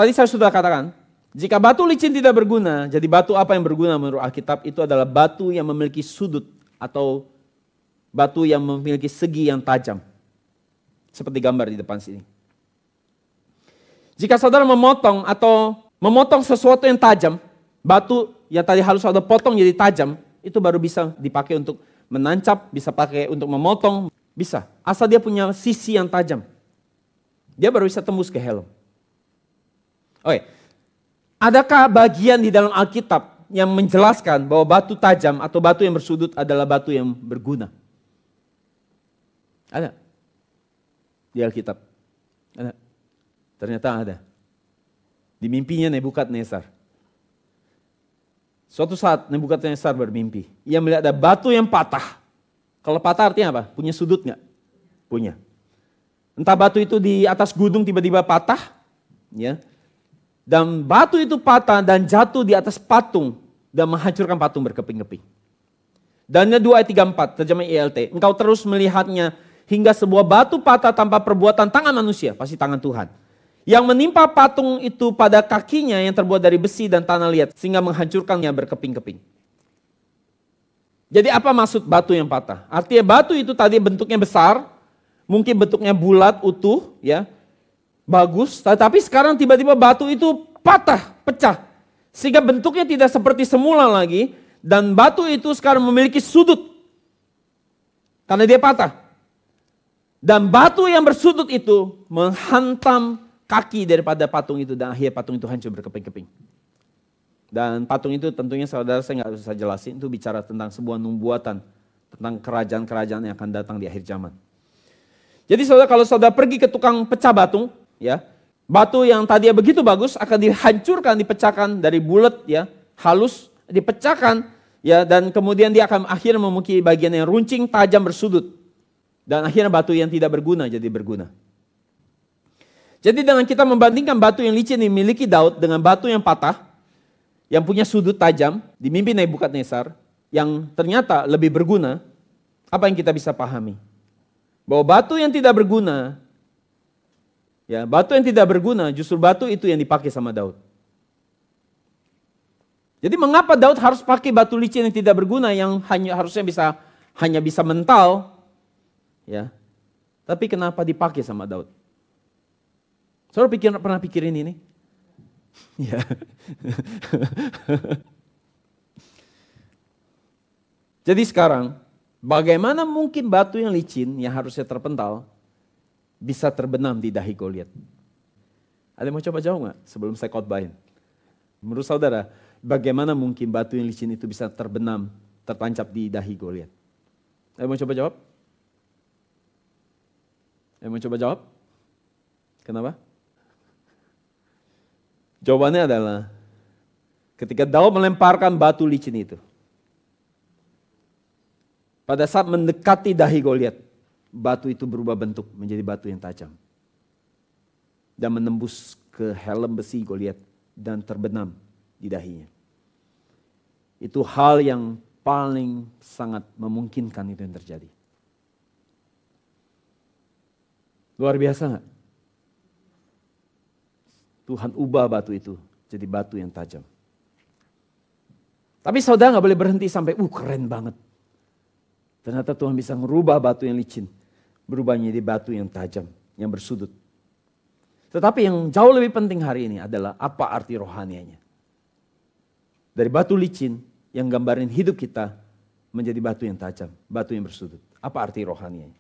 tadi saya sudah katakan, jika batu licin tidak berguna, jadi batu apa yang berguna menurut Alkitab? Itu adalah batu yang memiliki sudut atau batu yang memiliki segi yang tajam. Seperti gambar di depan sini. Jika saudara memotong sesuatu yang tajam, batu yang tadi harus saudara potong jadi tajam, itu baru bisa dipakai untuk menancap, bisa pakai untuk memotong, bisa. Asal dia punya sisi yang tajam. Dia baru bisa tembus ke helm. Oke. Adakah bagian di dalam Alkitab yang menjelaskan bahwa batu tajam atau batu yang bersudut adalah batu yang berguna? Ada. Di Alkitab. Ada. Ternyata ada. Di mimpinya Nebukadnezar. Suatu saat Nebukadnezar bermimpi. Ia melihat ada batu yang patah. Kalau patah artinya apa? Punya sudut nggak? Punya. Entah batu itu di atas gunung tiba-tiba patah. Ya. Dan batu itu patah dan jatuh di atas patung. Dan menghancurkan patung berkeping-keping. Daniel 2 ayat 34, terjemah ILT. Engkau terus melihatnya hingga sebuah batu patah tanpa perbuatan tangan manusia, pasti tangan Tuhan. Yang menimpa patung itu pada kakinya yang terbuat dari besi dan tanah liat, sehingga menghancurkannya berkeping-keping. Jadi apa maksud batu yang patah? Artinya batu itu tadi bentuknya besar, mungkin bentuknya bulat, utuh, ya, bagus. Tetapi sekarang tiba-tiba batu itu patah, pecah. Sehingga bentuknya tidak seperti semula lagi, dan batu itu sekarang memiliki sudut. Karena dia patah. Dan batu yang bersudut itu menghantam kaki daripada patung itu. Dan akhirnya patung itu hancur berkeping-keping. Dan patung itu tentunya saudara saya nggak usah jelasin. Itu bicara tentang sebuah nubuatan. Tentang kerajaan-kerajaan yang akan datang di akhir zaman. Jadi saudara kalau saudara pergi ke tukang pecah batu. Ya, batu yang tadinya begitu bagus akan dihancurkan, dipecahkan dari bulat ya. Halus, dipecahkan. Ya, dan kemudian dia akan akhirnya memiliki bagian yang runcing, tajam, bersudut. Dan akhirnya batu yang tidak berguna jadi berguna. Jadi dengan kita membandingkan batu yang licin dimiliki Daud dengan batu yang patah, yang punya sudut tajam, di mimpi Nebukadnezar, yang ternyata lebih berguna, apa yang kita bisa pahami? Bahwa batu yang tidak berguna, ya batu yang tidak berguna, justru batu itu yang dipakai sama Daud. Jadi mengapa Daud harus pakai batu licin yang tidak berguna, yang harusnya hanya bisa mental, ya, tapi kenapa dipakai sama Daud? Saudara pernah pikirin ini? Ya. Jadi sekarang, bagaimana mungkin batu yang licin yang harusnya terpental bisa terbenam di dahi Goliat? Ada yang mau coba jawab nggak sebelum saya khotbahin? Menurut saudara, bagaimana mungkin batu yang licin itu bisa terbenam, tertancap di dahi Goliat? Ada yang mau coba jawab? Yang mau coba jawab? Kenapa? Jawabannya adalah ketika Daud melemparkan batu licin itu. Pada saat mendekati dahi Goliat, batu itu berubah bentuk menjadi batu yang tajam. Dan menembus ke helm besi Goliat dan terbenam di dahinya. Itu hal yang paling sangat memungkinkan itu yang terjadi. Luar biasa gak? Tuhan ubah batu itu jadi batu yang tajam. Tapi saudara gak boleh berhenti sampai, keren banget. Ternyata Tuhan bisa merubah batu yang licin, berubah menjadi batu yang tajam, yang bersudut. Tetapi yang jauh lebih penting hari ini adalah apa arti rohanianya. Dari batu licin yang gambarin hidup kita menjadi batu yang tajam, batu yang bersudut. Apa arti rohanianya?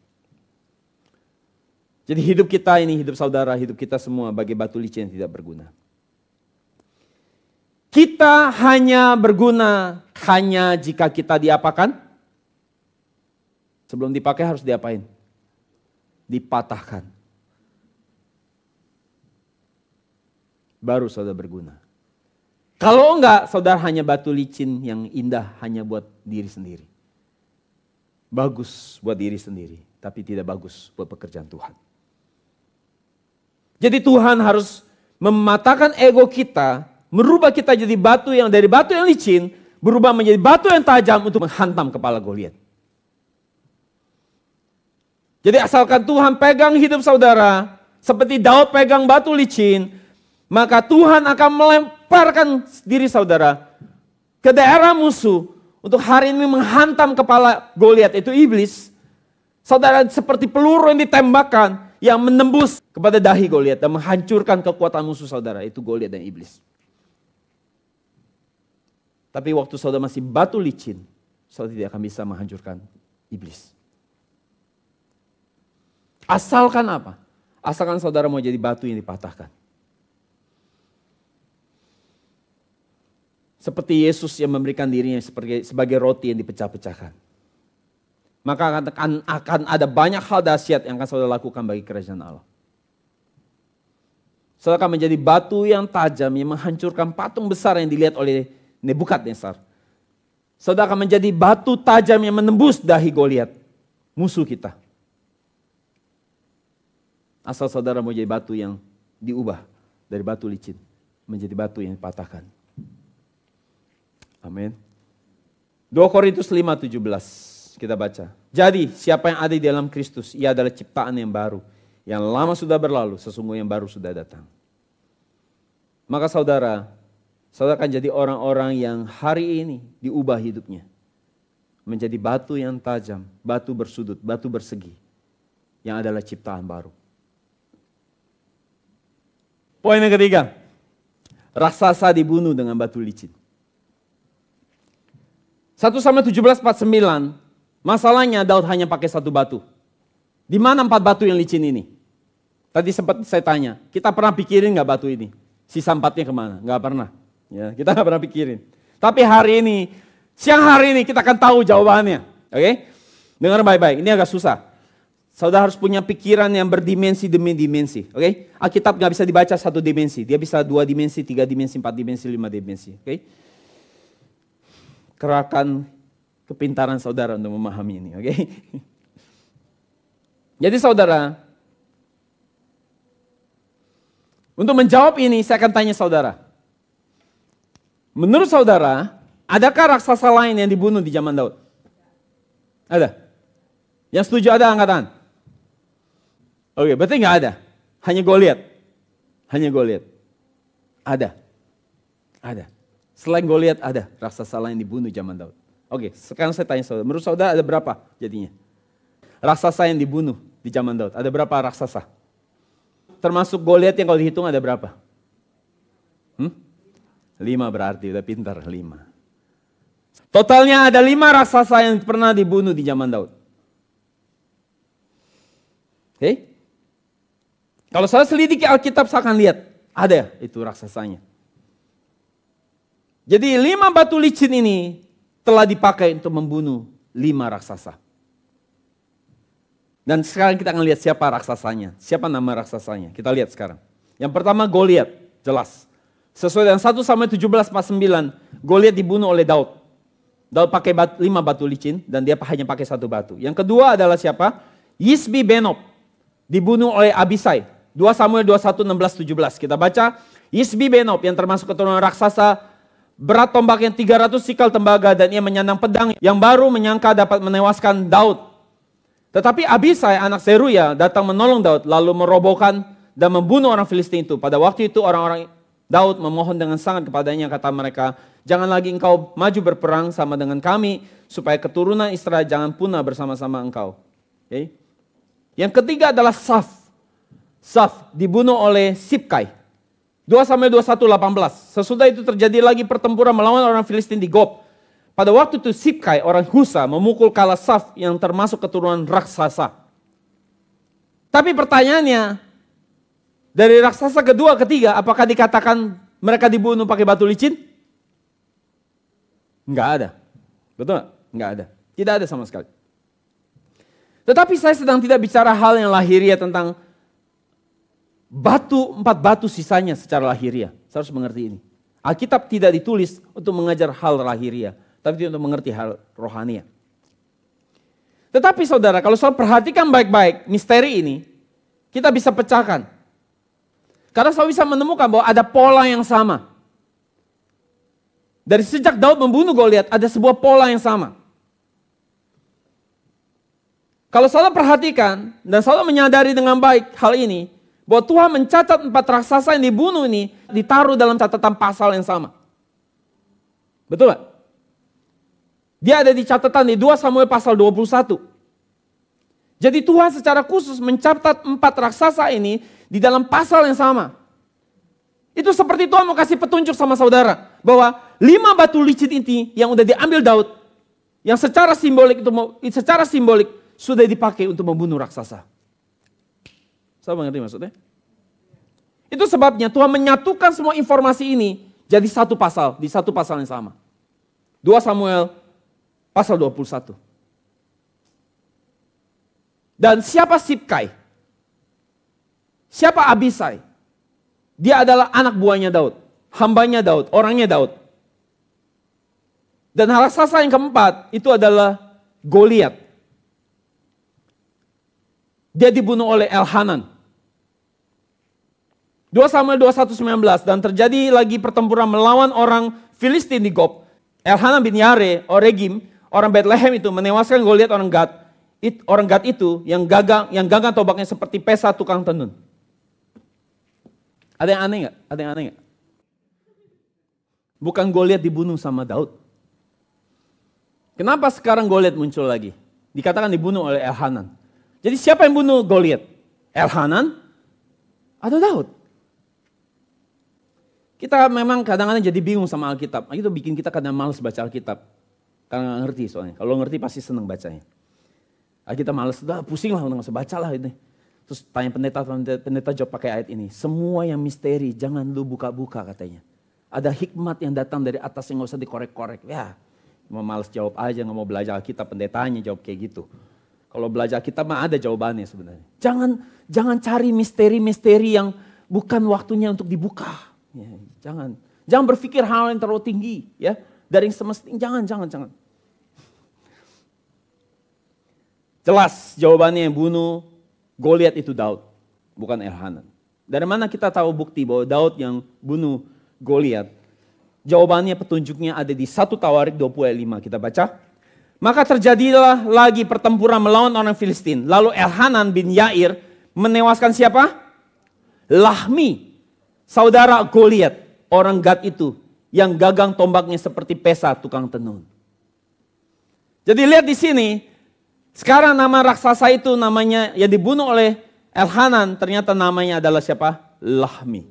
Jadi hidup kita ini, hidup saudara, hidup kita semua bagai batu licin yang tidak berguna. Kita hanya berguna hanya jika kita diapakan? Sebelum dipakai harus diapain? Dipatahkan. Baru saudara berguna. Kalau enggak, saudara hanya batu licin yang indah hanya buat diri sendiri. Bagus buat diri sendiri, tapi tidak bagus buat pekerjaan Tuhan. Jadi Tuhan harus mematahkan ego kita, merubah kita jadi batu yang dari batu yang licin, berubah menjadi batu yang tajam untuk menghantam kepala Goliat. Jadi asalkan Tuhan pegang hidup saudara, seperti Daud pegang batu licin, maka Tuhan akan melemparkan diri saudara ke daerah musuh untuk hari ini menghantam kepala Goliat, itu iblis. Saudara, seperti peluru yang ditembakkan yang menembus kepada dahi Goliat dan menghancurkan kekuatan musuh saudara, itu Goliat dan iblis. Tapi waktu saudara masih batu licin, saudara tidak akan bisa menghancurkan iblis. Asalkan apa? Asalkan saudara mau jadi batu yang dipatahkan. Seperti Yesus yang memberikan dirinya sebagai roti yang dipecah-pecahkan. Maka akan ada banyak hal dahsyat yang akan saudara lakukan bagi kerajaan Allah. Saudara akan menjadi batu yang tajam yang menghancurkan patung besar yang dilihat oleh Nebukadnezar. Saudara akan menjadi batu tajam yang menembus dahi Goliat, musuh kita. Asal saudara mau jadi batu yang diubah dari batu licin menjadi batu yang dipatahkan. Amin. 2 Korintus 5:17 kita baca. Jadi siapa yang ada di dalam Kristus, ia adalah ciptaan yang baru. Yang lama sudah berlalu, sesungguhnya yang baru sudah datang. Maka saudara akan jadi orang-orang yang hari ini diubah hidupnya. Menjadi batu yang tajam, batu bersudut, batu bersegi. Yang adalah ciptaan baru. Poin yang ketiga, raksasa dibunuh dengan batu licin. 1 Samuel 17:49, masalahnya Daud hanya pakai satu batu. Di mana 4 batu yang licin ini? Tadi sempat saya tanya, kita pernah pikirin gak batu ini? Sisa 4-nya kemana? Gak pernah. Ya, kita gak pernah pikirin. Tapi hari ini, siang hari ini kita akan tahu jawabannya. Oke? Dengar baik-baik, ini agak susah. Saudara harus punya pikiran yang berdimensi demi dimensi. Oke? Alkitab gak bisa dibaca 1 dimensi. Dia bisa 2 dimensi, 3 dimensi, 4 dimensi, 5 dimensi. Oke? Kerahkan kepintaran saudara untuk memahami ini. Oke? Jadi saudara, untuk menjawab ini saya akan tanya saudara. Menurut saudara, adakah raksasa lain yang dibunuh di zaman Daud? Ada? Yang setuju ada angkat tangan? Oke, berarti nggak ada. Hanya Goliat. Hanya Goliat. Ada. Ada. Selain Goliat ada raksasa lain yang dibunuh zaman Daud. Oke, sekarang saya tanya saudara. Menurut saudara ada berapa jadinya? Raksasa yang dibunuh di zaman Daud. Ada berapa raksasa? Termasuk Goliat yang kalau dihitung ada berapa? 5 berarti, udah pintar 5. Totalnya ada 5 raksasa yang pernah dibunuh di zaman Daud. Oke? Kalau saya selidiki Alkitab saya akan lihat, ada itu raksasanya. Jadi 5 batu licin ini telah dipakai untuk membunuh 5 raksasa. Dan sekarang kita akan lihat siapa raksasanya, siapa nama raksasanya. Kita lihat sekarang. Yang pertama Goliat, jelas. Sesuai dengan 1 Samuel 17:49, Goliat dibunuh oleh Daud. Daud pakai 5 batu licin dan dia hanya pakai 1 batu. Yang kedua adalah siapa? Yisbi Benob, dibunuh oleh Abisai. 2 Samuel 21:16-17. Kita baca, Yisbi Benob yang termasuk keturunan raksasa, berat tombaknya 300 sikal tembaga dan ia menyandang pedang yang baru menyangka dapat menewaskan Daud. Tetapi Abisai anak Seruya datang menolong Daud lalu merobohkan dan membunuh orang Filistin itu. Pada waktu itu orang-orang Daud memohon dengan sangat kepadanya, kata mereka, jangan lagi engkau maju berperang sama dengan kami, supaya keturunan Israel jangan punah bersama-sama engkau. Okay. Yang ketiga adalah Saf. Saf dibunuh oleh Sibkai. 2 Samuel 21:18. Sesudah itu terjadi lagi pertempuran melawan orang Filistin di Gob. Pada waktu itu Sibkai, orang Husa, memukul kala Saf yang termasuk keturunan raksasa. Tapi pertanyaannya, dari raksasa kedua, ketiga, apakah dikatakan mereka dibunuh pakai batu licin? Enggak ada. Betul? Enggak ada. Tidak ada sama sekali. Tetapi saya sedang tidak bicara hal yang lahiriah tentang 4 batu sisanya secara lahiriah. Saya harus mengerti ini. Alkitab tidak ditulis untuk mengajar hal lahiriah, tapi untuk mengerti hal rohania. Tetapi saudara, kalau saudara perhatikan baik-baik misteri ini, kita bisa pecahkan. Karena saya bisa menemukan bahwa ada pola yang sama. Dari sejak Daud membunuh Goliat, ada sebuah pola yang sama. Kalau saudara perhatikan, dan saudara menyadari dengan baik hal ini, bahwa Tuhan mencatat 4 raksasa yang dibunuh ini ditaruh dalam catatan pasal yang sama. Betul gak? Dia ada di catatan di 2 Samuel pasal 21. Jadi Tuhan secara khusus mencatat 4 raksasa ini di dalam pasal yang sama. Itu seperti Tuhan mau kasih petunjuk sama saudara. Bahwa 5 batu licin ini yang udah diambil Daud. Yang secara simbolik sudah dipakai untuk membunuh raksasa. Saya mengerti maksudnya? Itu sebabnya Tuhan menyatukan semua informasi ini jadi satu pasal, di satu pasal yang sama. 2 Samuel pasal 21. Dan siapa Sibkai? Siapa Abisai? Dia adalah anak buahnya Daud, hambanya Daud, orangnya Daud. Dan raksasa yang keempat itu adalah Goliat. Dia dibunuh oleh Elhanan. 2 Samuel 21:19, dan terjadi lagi pertempuran melawan orang Filistin di Gob. Elhanan bin Yare, Oregim, orang Bethlehem itu menewaskan Goliat orang Gad. Orang Gad itu yang gagang tombaknya seperti pesa tukang tenun. Ada yang aneh nggak? Ada yang aneh nggak? Bukan Goliat dibunuh sama Daud. Kenapa sekarang Goliat muncul lagi? Dikatakan dibunuh oleh Elhanan. Jadi siapa yang bunuh Goliat? Elhanan atau Daud? Kita memang kadang-kadang jadi bingung sama Alkitab. Itu bikin kita kadang malas baca Alkitab. Karena nggak ngerti soalnya. Kalau ngerti pasti senang bacanya. Kita malas, udah pusing lah, nggak usah baca lah ini. Terus tanya pendeta jawab pakai ayat ini. Semua yang misteri jangan lu buka-buka katanya. Ada hikmat yang datang dari atas yang nggak usah dikorek-korek. Ya, mau malas jawab aja, nggak mau belajar Alkitab, pendetanya jawab kayak gitu. Kalau belajar Alkitab mah ada jawabannya sebenarnya. Jangan cari misteri-misteri yang bukan waktunya untuk dibuka. Ya, jangan berpikir hal yang terlalu tinggi, ya, dari yang semestinya. Jangan. Jelas jawabannya yang bunuh Goliat itu Daud, bukan Elhanan. Dari mana kita tahu bukti bahwa Daud yang bunuh Goliat? Jawabannya, petunjuknya ada di 1 Tawarik 20 ayat 5. Kita baca. Maka terjadilah lagi pertempuran melawan orang Filistin. Lalu Elhanan bin Yair menewaskan siapa? Lahmi, saudara Goliat, orang Gad itu, yang gagang tombaknya seperti pesa tukang tenun. Jadi lihat di sini, sekarang nama raksasa itu namanya yang dibunuh oleh Elhanan, ternyata namanya adalah siapa? Lahmi.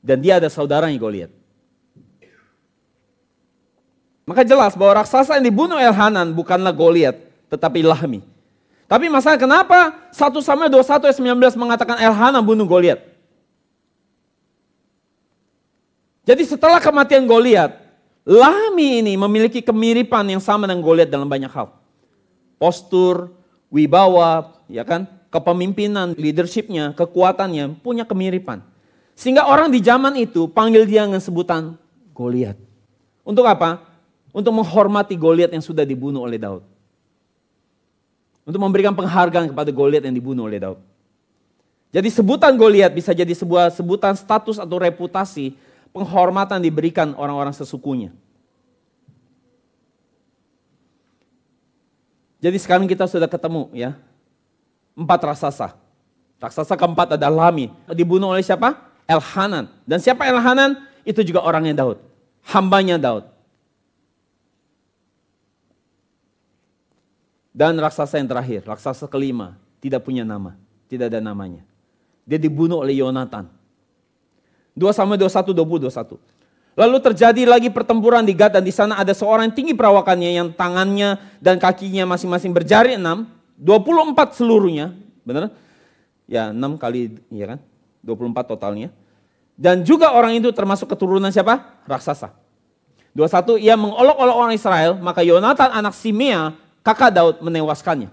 Dan dia ada saudaranya Goliat. Maka jelas bahwa raksasa yang dibunuh Elhanan bukanlah Goliat, tetapi Lahmi. Tapi masalah kenapa 1 Samuel 21 ayat 19 mengatakan Elhanan bunuh Goliat? Jadi setelah kematian Goliat, Lahmi ini memiliki kemiripan yang sama dengan Goliat dalam banyak hal. Postur, wibawa, ya kan, kepemimpinan, leadershipnya, kekuatannya punya kemiripan. Sehingga orang di zaman itu panggil dia dengan sebutan Goliat. Untuk apa? Untuk menghormati Goliat yang sudah dibunuh oleh Daud. Untuk memberikan penghargaan kepada Goliat yang dibunuh oleh Daud. Jadi sebutan Goliat bisa jadi sebuah sebutan status atau reputasi, penghormatan diberikan orang-orang sesukunya. Jadi sekarang kita sudah ketemu ya, 4 raksasa. Raksasa keempat ada Lahmi. Dibunuh oleh siapa? Elhanan. Dan siapa Elhanan? Itu juga orangnya Daud. Hambanya Daud. Dan raksasa yang terakhir, raksasa kelima, tidak punya nama. Tidak ada namanya. Dia dibunuh oleh Yonatan. 2 Samuel 21, 20, 21. Lalu terjadi lagi pertempuran di Gad, dan di sana ada seorang yang tinggi perawakannya, yang tangannya dan kakinya masing-masing berjari 6, 24 seluruhnya, benar? Ya 6 kali, ya kan? 24 totalnya. Dan juga orang itu termasuk keturunan siapa? Raksasa. 21, ia mengolok-olok orang Israel, maka Yonatan anak Simea, kakak Daud, menewaskannya.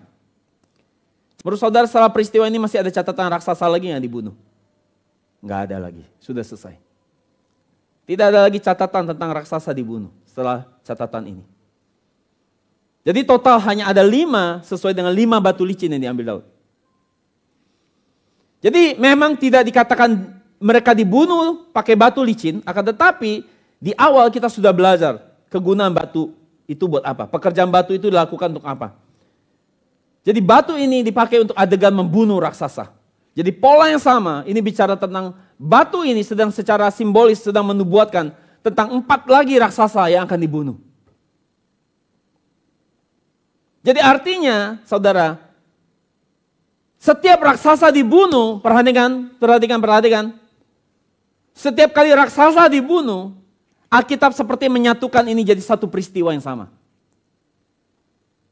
Menurut saudara, setelah peristiwa ini masih ada catatan raksasa lagi yang dibunuh? Enggak ada lagi, sudah selesai. Tidak ada lagi catatan tentang raksasa dibunuh setelah catatan ini. Jadi total hanya ada 5 sesuai dengan 5 batu licin yang diambil Daud. Jadi memang tidak dikatakan mereka dibunuh pakai batu licin, akan tetapi di awal kita sudah belajar kegunaan batu itu buat apa. Pekerjaan batu itu dilakukan untuk apa. Jadi batu ini dipakai untuk adegan membunuh raksasa. Jadi pola yang sama, ini bicara tentang batu ini sedang secara simbolis sedang menubuatkan tentang 4 lagi raksasa yang akan dibunuh. Jadi artinya, saudara, setiap raksasa dibunuh, perhatikan. Setiap kali raksasa dibunuh, Alkitab seperti menyatukan ini jadi satu peristiwa yang sama.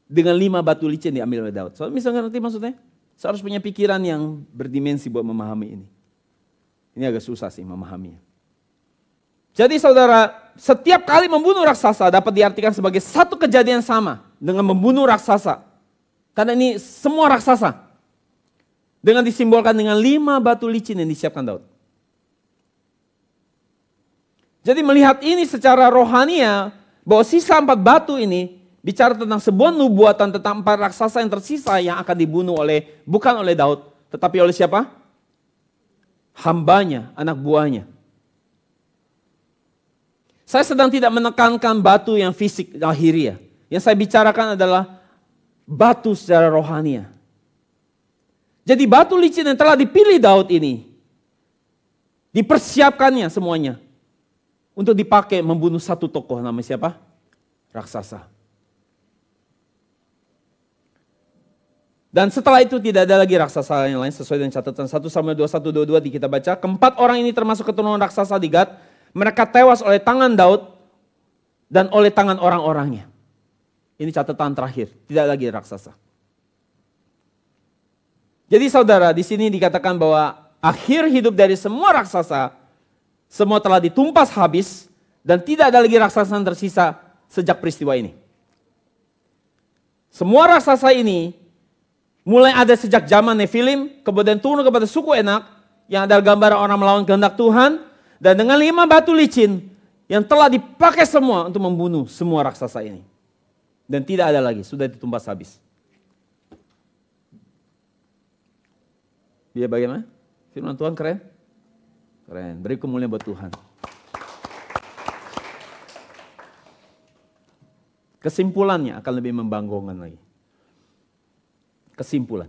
Dengan 5 batu licin diambil oleh Daud. Saudara bisa ngerti maksudnya? Saya harus punya pikiran yang berdimensi buat memahami ini. Ini agak susah sih memahaminya. Jadi saudara, setiap kali membunuh raksasa dapat diartikan sebagai satu kejadian sama dengan membunuh raksasa. Karena ini semua raksasa. Dengan disimbolkan dengan 5 batu licin yang disiapkan Daud. Jadi melihat ini secara rohania, bahwa sisa 4 batu ini bicara tentang sebuah nubuatan tentang 4 raksasa yang tersisa yang akan dibunuh bukan oleh Daud, tetapi oleh siapa? Hambanya, anak buahnya. Saya sedang tidak menekankan batu yang fisik lahiriah. Yang saya bicarakan adalah batu secara rohania. Jadi batu licin yang telah dipilih Daud ini, dipersiapkannya semuanya untuk dipakai membunuh satu tokoh, namanya siapa? Raksasa. Dan setelah itu tidak ada lagi raksasa yang lain sesuai dengan catatan 1 Samuel 21:22 di kita baca. Keempat orang ini termasuk keturunan raksasa di Gad. Mereka tewas oleh tangan Daud dan oleh tangan orang-orangnya. Ini catatan terakhir, tidak lagi raksasa. Jadi saudara, di sini dikatakan bahwa akhir hidup dari semua raksasa, semua telah ditumpas habis dan tidak ada lagi raksasa yang tersisa sejak peristiwa ini. Semua raksasa ini mulai ada sejak zaman Nefilim, kemudian turun kepada suku Enak, yang adalah gambaran orang melawan kehendak Tuhan, dan dengan 5 batu licin yang telah dipakai semua untuk membunuh semua raksasa ini. Dan tidak ada lagi, sudah ditumpas habis. Dia bagaimana? Firman Tuhan keren? Keren, beri kemuliaan buat Tuhan. Kesimpulannya akan lebih membanggakan lagi. Kesimpulan.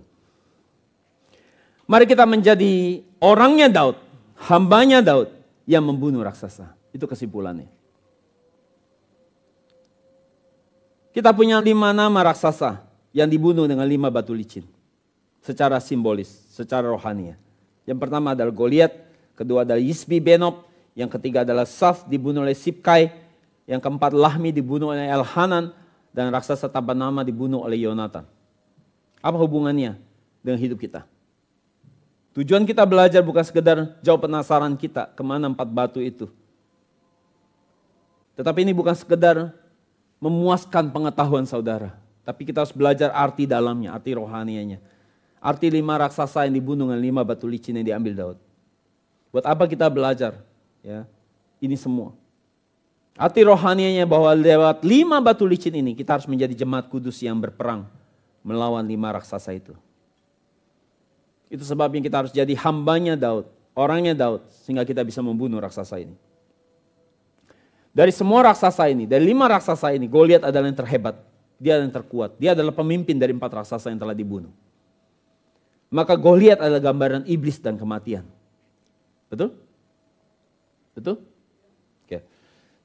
Mari kita menjadi orangnya Daud, hambanya Daud yang membunuh raksasa. Itu kesimpulannya. Kita punya 5 nama raksasa yang dibunuh dengan 5 batu licin. Secara simbolis, secara rohani. Yang pertama adalah Goliat, kedua adalah Yisbi Benob, yang ketiga adalah Saf dibunuh oleh Sibkai, yang keempat Lahmi dibunuh oleh Elhanan, dan raksasa tanpa nama dibunuh oleh Yonatan. Apa hubungannya dengan hidup kita? Tujuan kita belajar bukan sekedar jawab penasaran kita kemana 4 batu itu. Tetapi ini bukan sekedar memuaskan pengetahuan saudara. Tapi kita harus belajar arti dalamnya, arti rohanianya. Arti 5 raksasa yang dibunuh dengan 5 batu licin yang diambil Daud. Buat apa kita belajar? Ya, ini semua. Arti rohanianya bahwa lewat 5 batu licin ini kita harus menjadi jemaat kudus yang berperang melawan 5 raksasa itu. Itu sebabnya kita harus jadi hambanya Daud, orangnya Daud, sehingga kita bisa membunuh raksasa ini. Dari semua raksasa ini, dari 5 raksasa ini, Goliat adalah yang terhebat, dia adalah yang terkuat, dia adalah pemimpin dari 4 raksasa yang telah dibunuh. Maka Goliat adalah gambaran iblis dan kematian. Betul? Betul? Oke.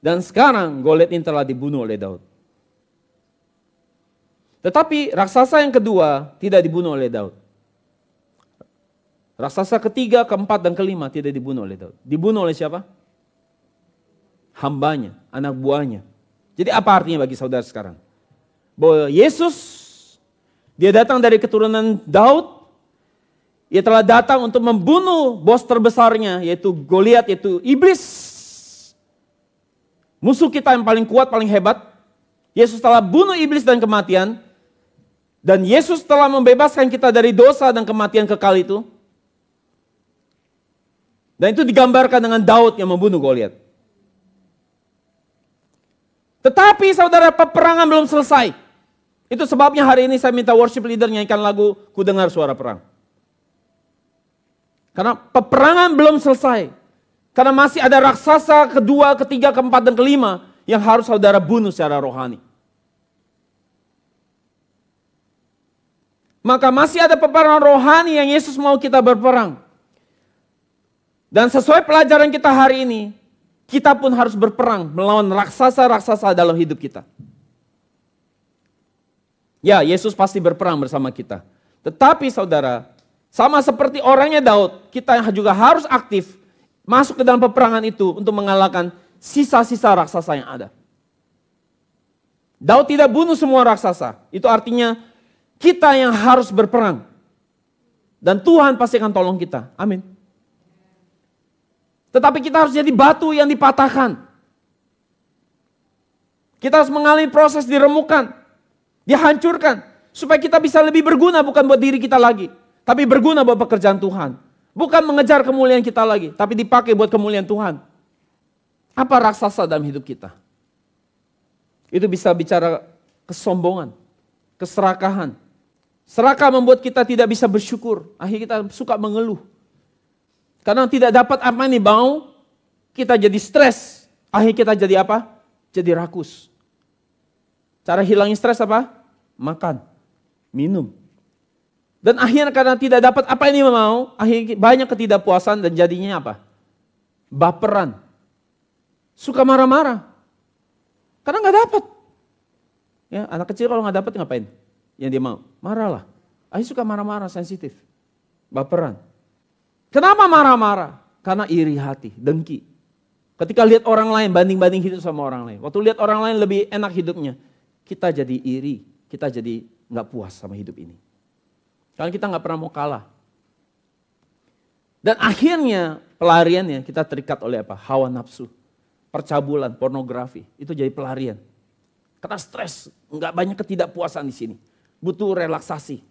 Dan sekarang Goliat ini telah dibunuh oleh Daud. Tetapi raksasa yang kedua tidak dibunuh oleh Daud. Raksasa ketiga, keempat, dan kelima tidak dibunuh oleh Daud. Dibunuh oleh siapa? Hambanya, anak buahnya. Jadi apa artinya bagi saudara sekarang? Bahwa Yesus, dia datang dari keturunan Daud. Ia telah datang untuk membunuh bos terbesarnya, yaitu Goliat, yaitu iblis. Musuh kita yang paling kuat, paling hebat. Yesus telah bunuh iblis dan kematian. Dan Yesus telah membebaskan kita dari dosa dan kematian kekal itu. Dan itu digambarkan dengan Daud yang membunuh Goliat. Tetapi saudara, peperangan belum selesai. Itu sebabnya hari ini saya minta worship leader nyanyikan lagu Ku Dengar Suara Perang. Karena peperangan belum selesai. Karena masih ada raksasa kedua, ketiga, keempat, dan kelima yang harus saudara bunuh secara rohani. Maka masih ada peperangan rohani yang Yesus mau kita berperang. Dan sesuai pelajaran kita hari ini, kita pun harus berperang melawan raksasa-raksasa dalam hidup kita. Ya, Yesus pasti berperang bersama kita. Tetapi saudara, sama seperti orangnya Daud, kita juga harus aktif masuk ke dalam peperangan itu untuk mengalahkan sisa-sisa raksasa yang ada. Daud tidak bunuh semua raksasa. Itu artinya kita yang harus berperang. Dan Tuhan pasti akan tolong kita. Amin. Tetapi kita harus jadi batu yang dipatahkan. Kita harus mengalami proses diremukan, dihancurkan. Supaya kita bisa lebih berguna bukan buat diri kita lagi. Tapi berguna buat pekerjaan Tuhan. Bukan mengejar kemuliaan kita lagi. Tapi dipakai buat kemuliaan Tuhan. Apa raksasa dalam hidup kita? Itu bisa bicara kesombongan, keserakahan. Serakah membuat kita tidak bisa bersyukur. Akhirnya kita suka mengeluh. Karena tidak dapat apa yang mau, kita jadi stres. Akhirnya kita jadi apa? Jadi rakus. Cara hilangin stres apa? Makan, minum. Dan akhirnya karena tidak dapat apa yang mau, akhirnya banyak ketidakpuasan dan jadinya apa? Baperan. Suka marah-marah. Karena gak dapat. Ya, anak kecil kalau gak dapat ngapain? Yang dia mau, marahlah. Akhirnya suka marah-marah, sensitif. Baperan. Kenapa marah-marah? Karena iri hati, dengki. Ketika lihat orang lain, banding-banding hidup sama orang lain. Waktu lihat orang lain lebih enak hidupnya, kita jadi iri, kita jadi gak puas sama hidup ini. Karena kita gak pernah mau kalah. Dan akhirnya pelariannya kita terikat oleh apa? Hawa nafsu, percabulan, pornografi. Itu jadi pelarian. Karena stres, gak banyak ketidakpuasan di sini. Butuh relaksasi.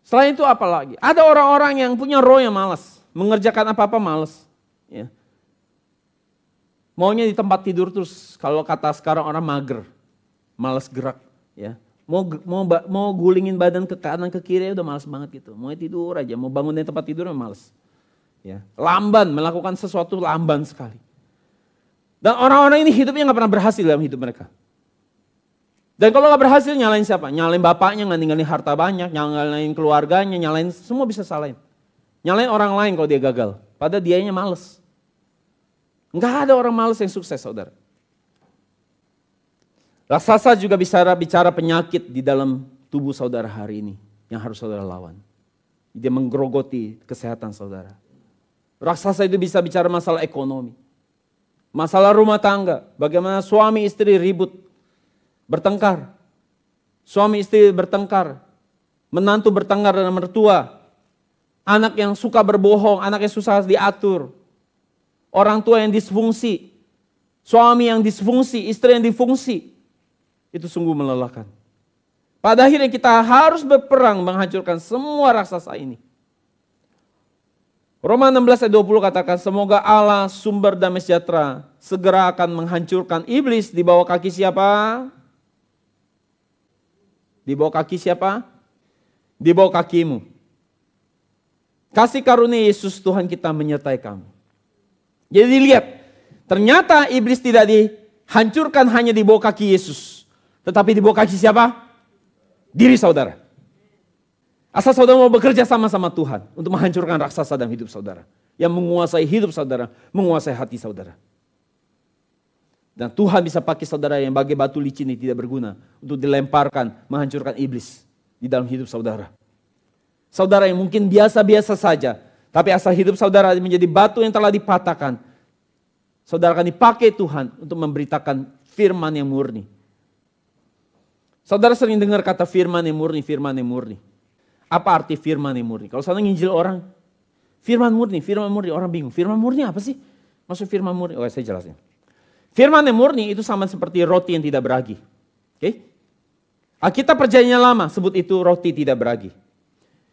Selain itu apa lagi? Ada orang-orang yang punya roh yang malas. Mengerjakan apa-apa malas. Ya. Maunya di tempat tidur terus. Kalau kata sekarang orang mager. Malas gerak. Ya. Mau gulingin badan ke kanan ke kiri udah malas banget gitu. Mau tidur aja. Mau bangun dari tempat tidur malas. Ya. Lamban. Melakukan sesuatu lamban sekali. Dan orang-orang ini hidupnya gak pernah berhasil dalam hidup mereka. Dan kalau gak berhasil nyalain siapa? Nyalain bapaknya, gak ninggalin harta banyak, nyalain keluarganya, nyalain semua bisa salahin. Nyalain orang lain kalau dia gagal. Padahal dianya males. Gak ada orang males yang sukses saudara. Raksasa juga bicara penyakit di dalam tubuh saudara hari ini. Yang harus saudara lawan. Dia menggerogoti kesehatan saudara. Raksasa itu bisa bicara masalah ekonomi. Masalah rumah tangga. Bagaimana suami istri ribut. Bertengkar, suami istri bertengkar, menantu bertengkar dengan mertua, anak yang suka berbohong, anak yang susah diatur, orang tua yang disfungsi, suami yang disfungsi, istri yang difungsi, itu sungguh melelahkan. Pada akhirnya kita harus berperang menghancurkan semua raksasa ini. Roma 16 ayat 20 katakan, semoga Allah sumber damai sejahtera segera akan menghancurkan iblis di bawah kaki siapa? Di bawah kaki siapa? Di bawah kakimu. Kasih karunia Yesus Tuhan kita menyertai kamu. Jadi lihat, ternyata iblis tidak dihancurkan hanya di bawah kaki Yesus. Tetapi di bawah kaki siapa? Diri saudara. Asal saudara mau bekerja sama-sama Tuhan untuk menghancurkan raksasa dalam hidup saudara. Yang menguasai hidup saudara, menguasai hati saudara. Dan Tuhan bisa pakai saudara yang bagai batu licin yang tidak berguna untuk dilemparkan, menghancurkan iblis di dalam hidup saudara. Saudara yang mungkin biasa-biasa saja, tapi asal hidup saudara menjadi batu yang telah dipatahkan. Saudara akan dipakai Tuhan untuk memberitakan firman yang murni. Saudara sering dengar kata firman yang murni, firman yang murni. Apa arti firman yang murni? Kalau saudara nginjil orang, firman murni, orang bingung. Firman murni apa sih? Maksud firman murni, saya jelasin. Firman yang murni itu sama seperti roti yang tidak beragi. Oke? Alkitab Perjanjian Lama sebut itu roti tidak beragi.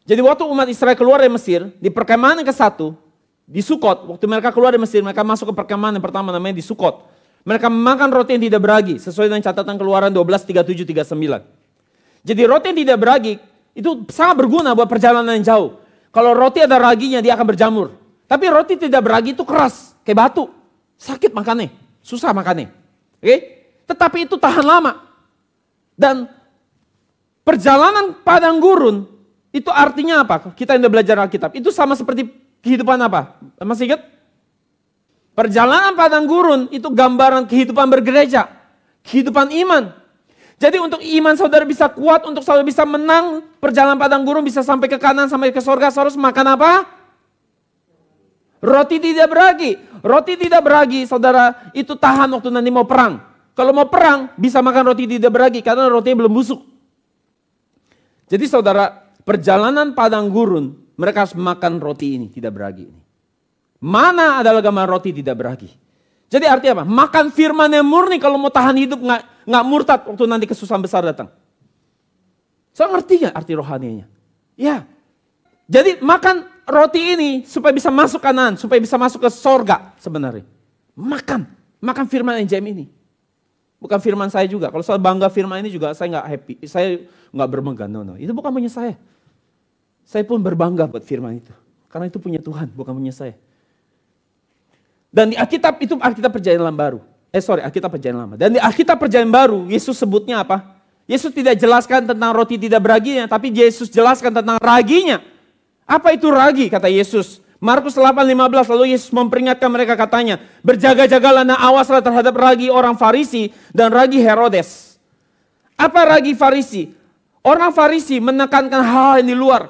Jadi waktu umat Israel keluar dari Mesir, di perkemahan yang ke-1, di Sukot, waktu mereka keluar dari Mesir, mereka masuk ke perkemahan yang pertama namanya di Sukot. Mereka memakan roti yang tidak beragi, sesuai dengan catatan Keluaran 12, 37, 39. Jadi roti yang tidak beragi, itu sangat berguna buat perjalanan yang jauh. Kalau roti ada raginya, dia akan berjamur. Tapi roti tidak beragi itu keras, kayak batu. Sakit makannya. Susah makannya. Oke? Tetapi itu tahan lama. Dan Perjalanan padang gurun itu artinya apa? Kita yang udah belajar Alkitab. Itu sama seperti kehidupan apa? Masih ingat? Perjalanan padang gurun itu gambaran kehidupan bergereja. Kehidupan iman. Jadi untuk iman saudara bisa kuat, untuk saudara bisa menang, perjalanan padang gurun bisa sampai ke kanan, sampai ke surga, saudara harus makan apa? Roti tidak beragi. Roti tidak beragi, saudara, itu tahan waktu nanti mau perang. Kalau mau perang, bisa makan roti tidak beragi, karena rotinya belum busuk. Jadi saudara, perjalanan padang gurun, mereka harus makan roti ini, tidak beragi ini. Mana adalah gambar roti tidak beragi? Jadi artinya apa? Makan firman yang murni kalau mau tahan hidup nggak murtad waktu nanti kesusahan besar datang. Saya ngerti nggak arti rohaninya? Ya. Jadi makan roti ini supaya bisa masuk kanan, supaya bisa masuk ke sorga sebenarnya. Makan firman NJM ini. Bukan firman saya juga. Kalau saya bangga firman ini juga saya nggak happy. Saya nggak berbangga. No. Itu bukan punya saya. Saya pun berbangga buat firman itu. Karena itu punya Tuhan, bukan punya saya. Dan di Alkitab itu Alkitab Perjanjian Baru. Alkitab Perjanjian Lama. Dan di Alkitab Perjanjian Baru, Yesus sebutnya apa? Yesus tidak jelaskan tentang roti tidak beraginya, tapi Yesus jelaskan tentang raginya. Apa itu ragi, kata Yesus? Markus 8:15, lalu Yesus memperingatkan mereka katanya, berjaga-jagalah dan awaslah terhadap ragi orang Farisi dan ragi Herodes. Apa ragi Farisi? Orang Farisi menekankan hal-hal yang di luar.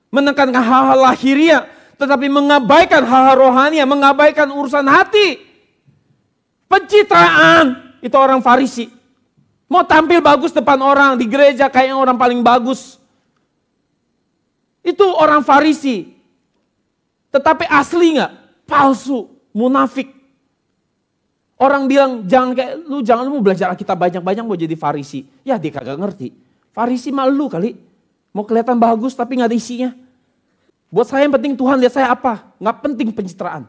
Menekankan hal-hal lahiriah. Tetapi mengabaikan hal-hal rohani, mengabaikan urusan hati. Pencitraan, itu orang Farisi. Mau tampil bagus depan orang, di gereja kayaknya orang paling bagus. Itu orang Farisi. Tetapi asli nggak? Palsu, munafik. Orang bilang, jangan lu belajar Alkitab banyak-banyak mau jadi Farisi. Ya dia kagak ngerti. Farisi malu kali. Mau kelihatan bagus tapi nggak ada isinya. Buat saya yang penting Tuhan lihat saya apa. Nggak penting pencitraan.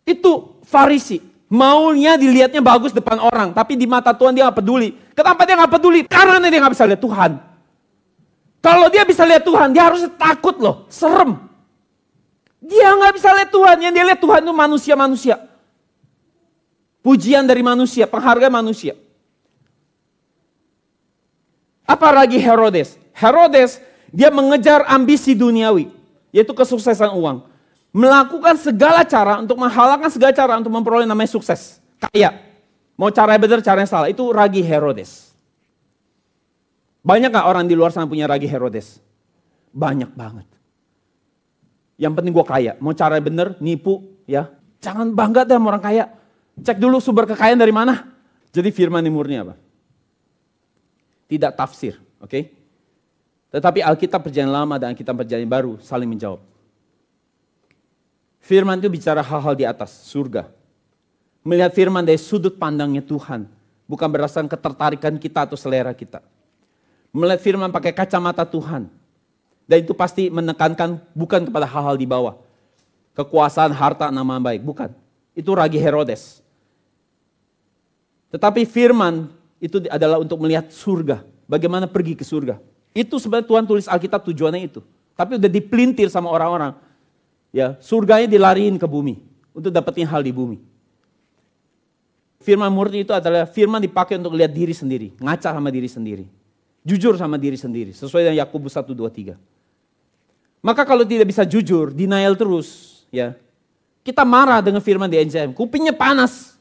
Itu Farisi. Maunya dilihatnya bagus depan orang. Tapi di mata Tuhan dia nggak peduli. Kenapa dia nggak peduli? Karena dia nggak bisa lihat Tuhan. Kalau dia bisa lihat Tuhan, dia harus takut loh. Serem. Dia nggak bisa lihat Tuhan. Yang dia lihat Tuhan itu manusia-manusia. Pujian dari manusia, penghargaan manusia. Apa lagi Herodes? Herodes dia mengejar ambisi duniawi, yaitu kesuksesan uang. Melakukan segala cara untuk menghalalkan segala cara untuk memperoleh namanya sukses. Kaya. Mau cara yang benar, cara yang salah. Itu ragi Herodes. Banyak gak orang di luar sana punya ragi Herodes? Banyak banget. Yang penting gue kaya. Mau cara yang benar, nipu. Ya, jangan bangga deh sama orang kaya. Cek dulu sumber kekayaan dari mana. Jadi firman yang murni apa? Tidak tafsir. Oke? Tetapi Alkitab Perjanjian Lama dan Alkitab Perjanjian Baru saling menjawab. Firman itu bicara hal-hal di atas, surga. Melihat firman dari sudut pandangnya Tuhan. Bukan berdasarkan ketertarikan kita atau selera kita. Melihat firman pakai kacamata Tuhan. Dan itu pasti menekankan bukan kepada hal-hal di bawah. Kekuasaan, harta, nama baik. Bukan. Itu ragi Herodes. Tetapi firman itu adalah untuk melihat surga. Bagaimana pergi ke surga. Itu sebenarnya Tuhan tulis Alkitab tujuannya itu. Tapi udah dipelintir sama orang-orang. Ya, surganya dilariin ke bumi. Untuk dapetin hal di bumi. Firman murni itu adalah firman dipakai untuk lihat diri sendiri. Ngaca sama diri sendiri. Jujur sama diri sendiri. Sesuai dengan Yakobus 1, 2, 3. Maka kalau tidak bisa jujur, denial terus. Ya, kita marah dengan firman di NJM. Kupingnya panas.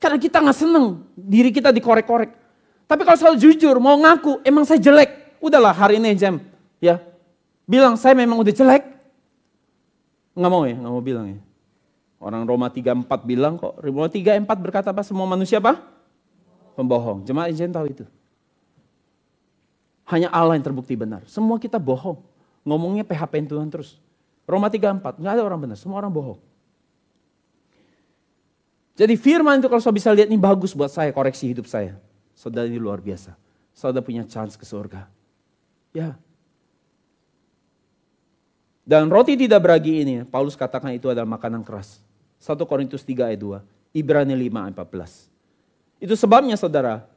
Karena kita gak seneng diri kita dikorek-korek. Tapi kalau selalu jujur, mau ngaku, emang saya jelek. Udahlah hari ini NJM. Ya, bilang saya memang udah jelek. Nggak mau ya, nggak mau bilang ya. Orang Roma 3:4 bilang kok. Roma 3:4 berkata apa? Semua manusia apa? Pembohong. Jemaat NJM tahu itu. Hanya Allah yang terbukti benar. Semua kita bohong. Ngomongnya PHP-in Tuhan terus. Roma 3:4, nggak ada orang benar, semua orang bohong. Jadi firman itu kalau saya bisa lihat ini bagus buat saya, koreksi hidup saya. Saudara ini luar biasa. Saudara punya chance ke surga. Ya. Dan roti tidak beragi ini, Paulus katakan itu adalah makanan keras. 1 Korintus 3 ayat 2, Ibrani 5 ayat 14. Itu sebabnya saudara,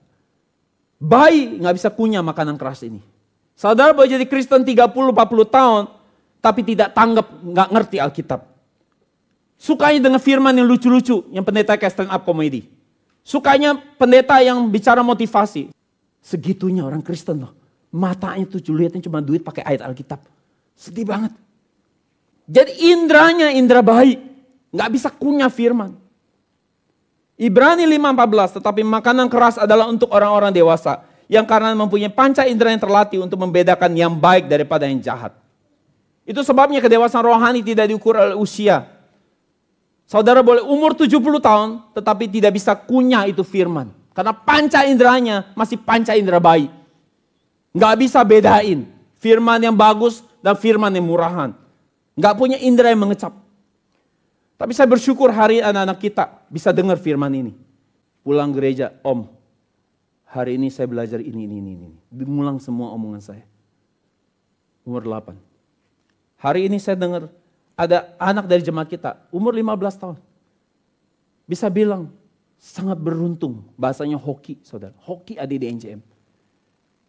bayi gak bisa punya makanan keras ini. Saudara boleh jadi Kristen 30-40 tahun, tapi tidak tanggap, gak ngerti Alkitab. Sukanya dengan firman yang lucu-lucu, yang pendeta kayak stand up comedy. Sukanya pendeta yang bicara motivasi. Segitunya orang Kristen loh. Matanya tuh lihatnya cuma duit pakai ayat Alkitab. Sedih banget. Jadi indranya indra baik. Gak bisa kunyah firman. Ibrani 5:14, tetapi makanan keras adalah untuk orang-orang dewasa. Yang karena mempunyai panca indera yang terlatih untuk membedakan yang baik daripada yang jahat. Itu sebabnya kedewasaan rohani tidak diukur oleh usia. Saudara boleh umur 70 tahun, tetapi tidak bisa kunyah itu firman. Karena panca inderanya masih panca indera baik. Gak bisa bedain firman yang bagus dan firman yang murahan. Gak punya indera yang mengecap. Tapi saya bersyukur hari anak-anak kita bisa dengar firman ini. Pulang gereja, Om, hari ini saya belajar ini. Dimulang semua omongan saya. Umur 8. Hari ini saya dengar ada anak dari jemaat kita, umur 15 tahun. Bisa bilang, sangat beruntung. Bahasanya hoki, saudara. Hoki ada di NJM.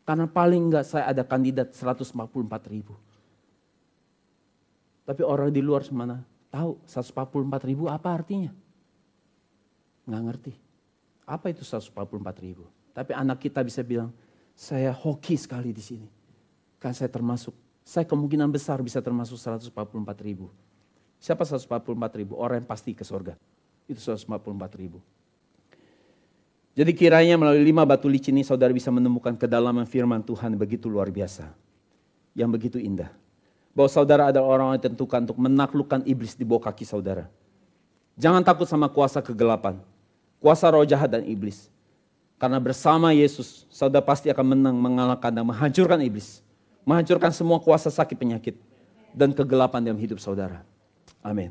Karena paling enggak saya ada kandidat 144.000. Tapi orang di luar mana tahu 144.000 apa artinya? Nggak ngerti. Apa itu 144.000? Tapi anak kita bisa bilang, saya hoki sekali di sini. Kan saya termasuk. Saya kemungkinan besar bisa termasuk 144.000. Siapa 144.000? Orang yang pasti ke surga. Itu 144.000. Jadi kiranya melalui 5 batu licin ini saudara bisa menemukan kedalaman firman Tuhan yang begitu luar biasa. Yang begitu indah. Bahwa saudara adalah orang yang ditentukan untuk menaklukkan iblis di bawah kaki saudara. Jangan takut sama kuasa kegelapan. Kuasa roh jahat dan iblis. Karena bersama Yesus, saudara pasti akan menang, mengalahkan dan menghancurkan iblis. Menghancurkan semua kuasa sakit penyakit dan kegelapan dalam hidup saudara. Amin.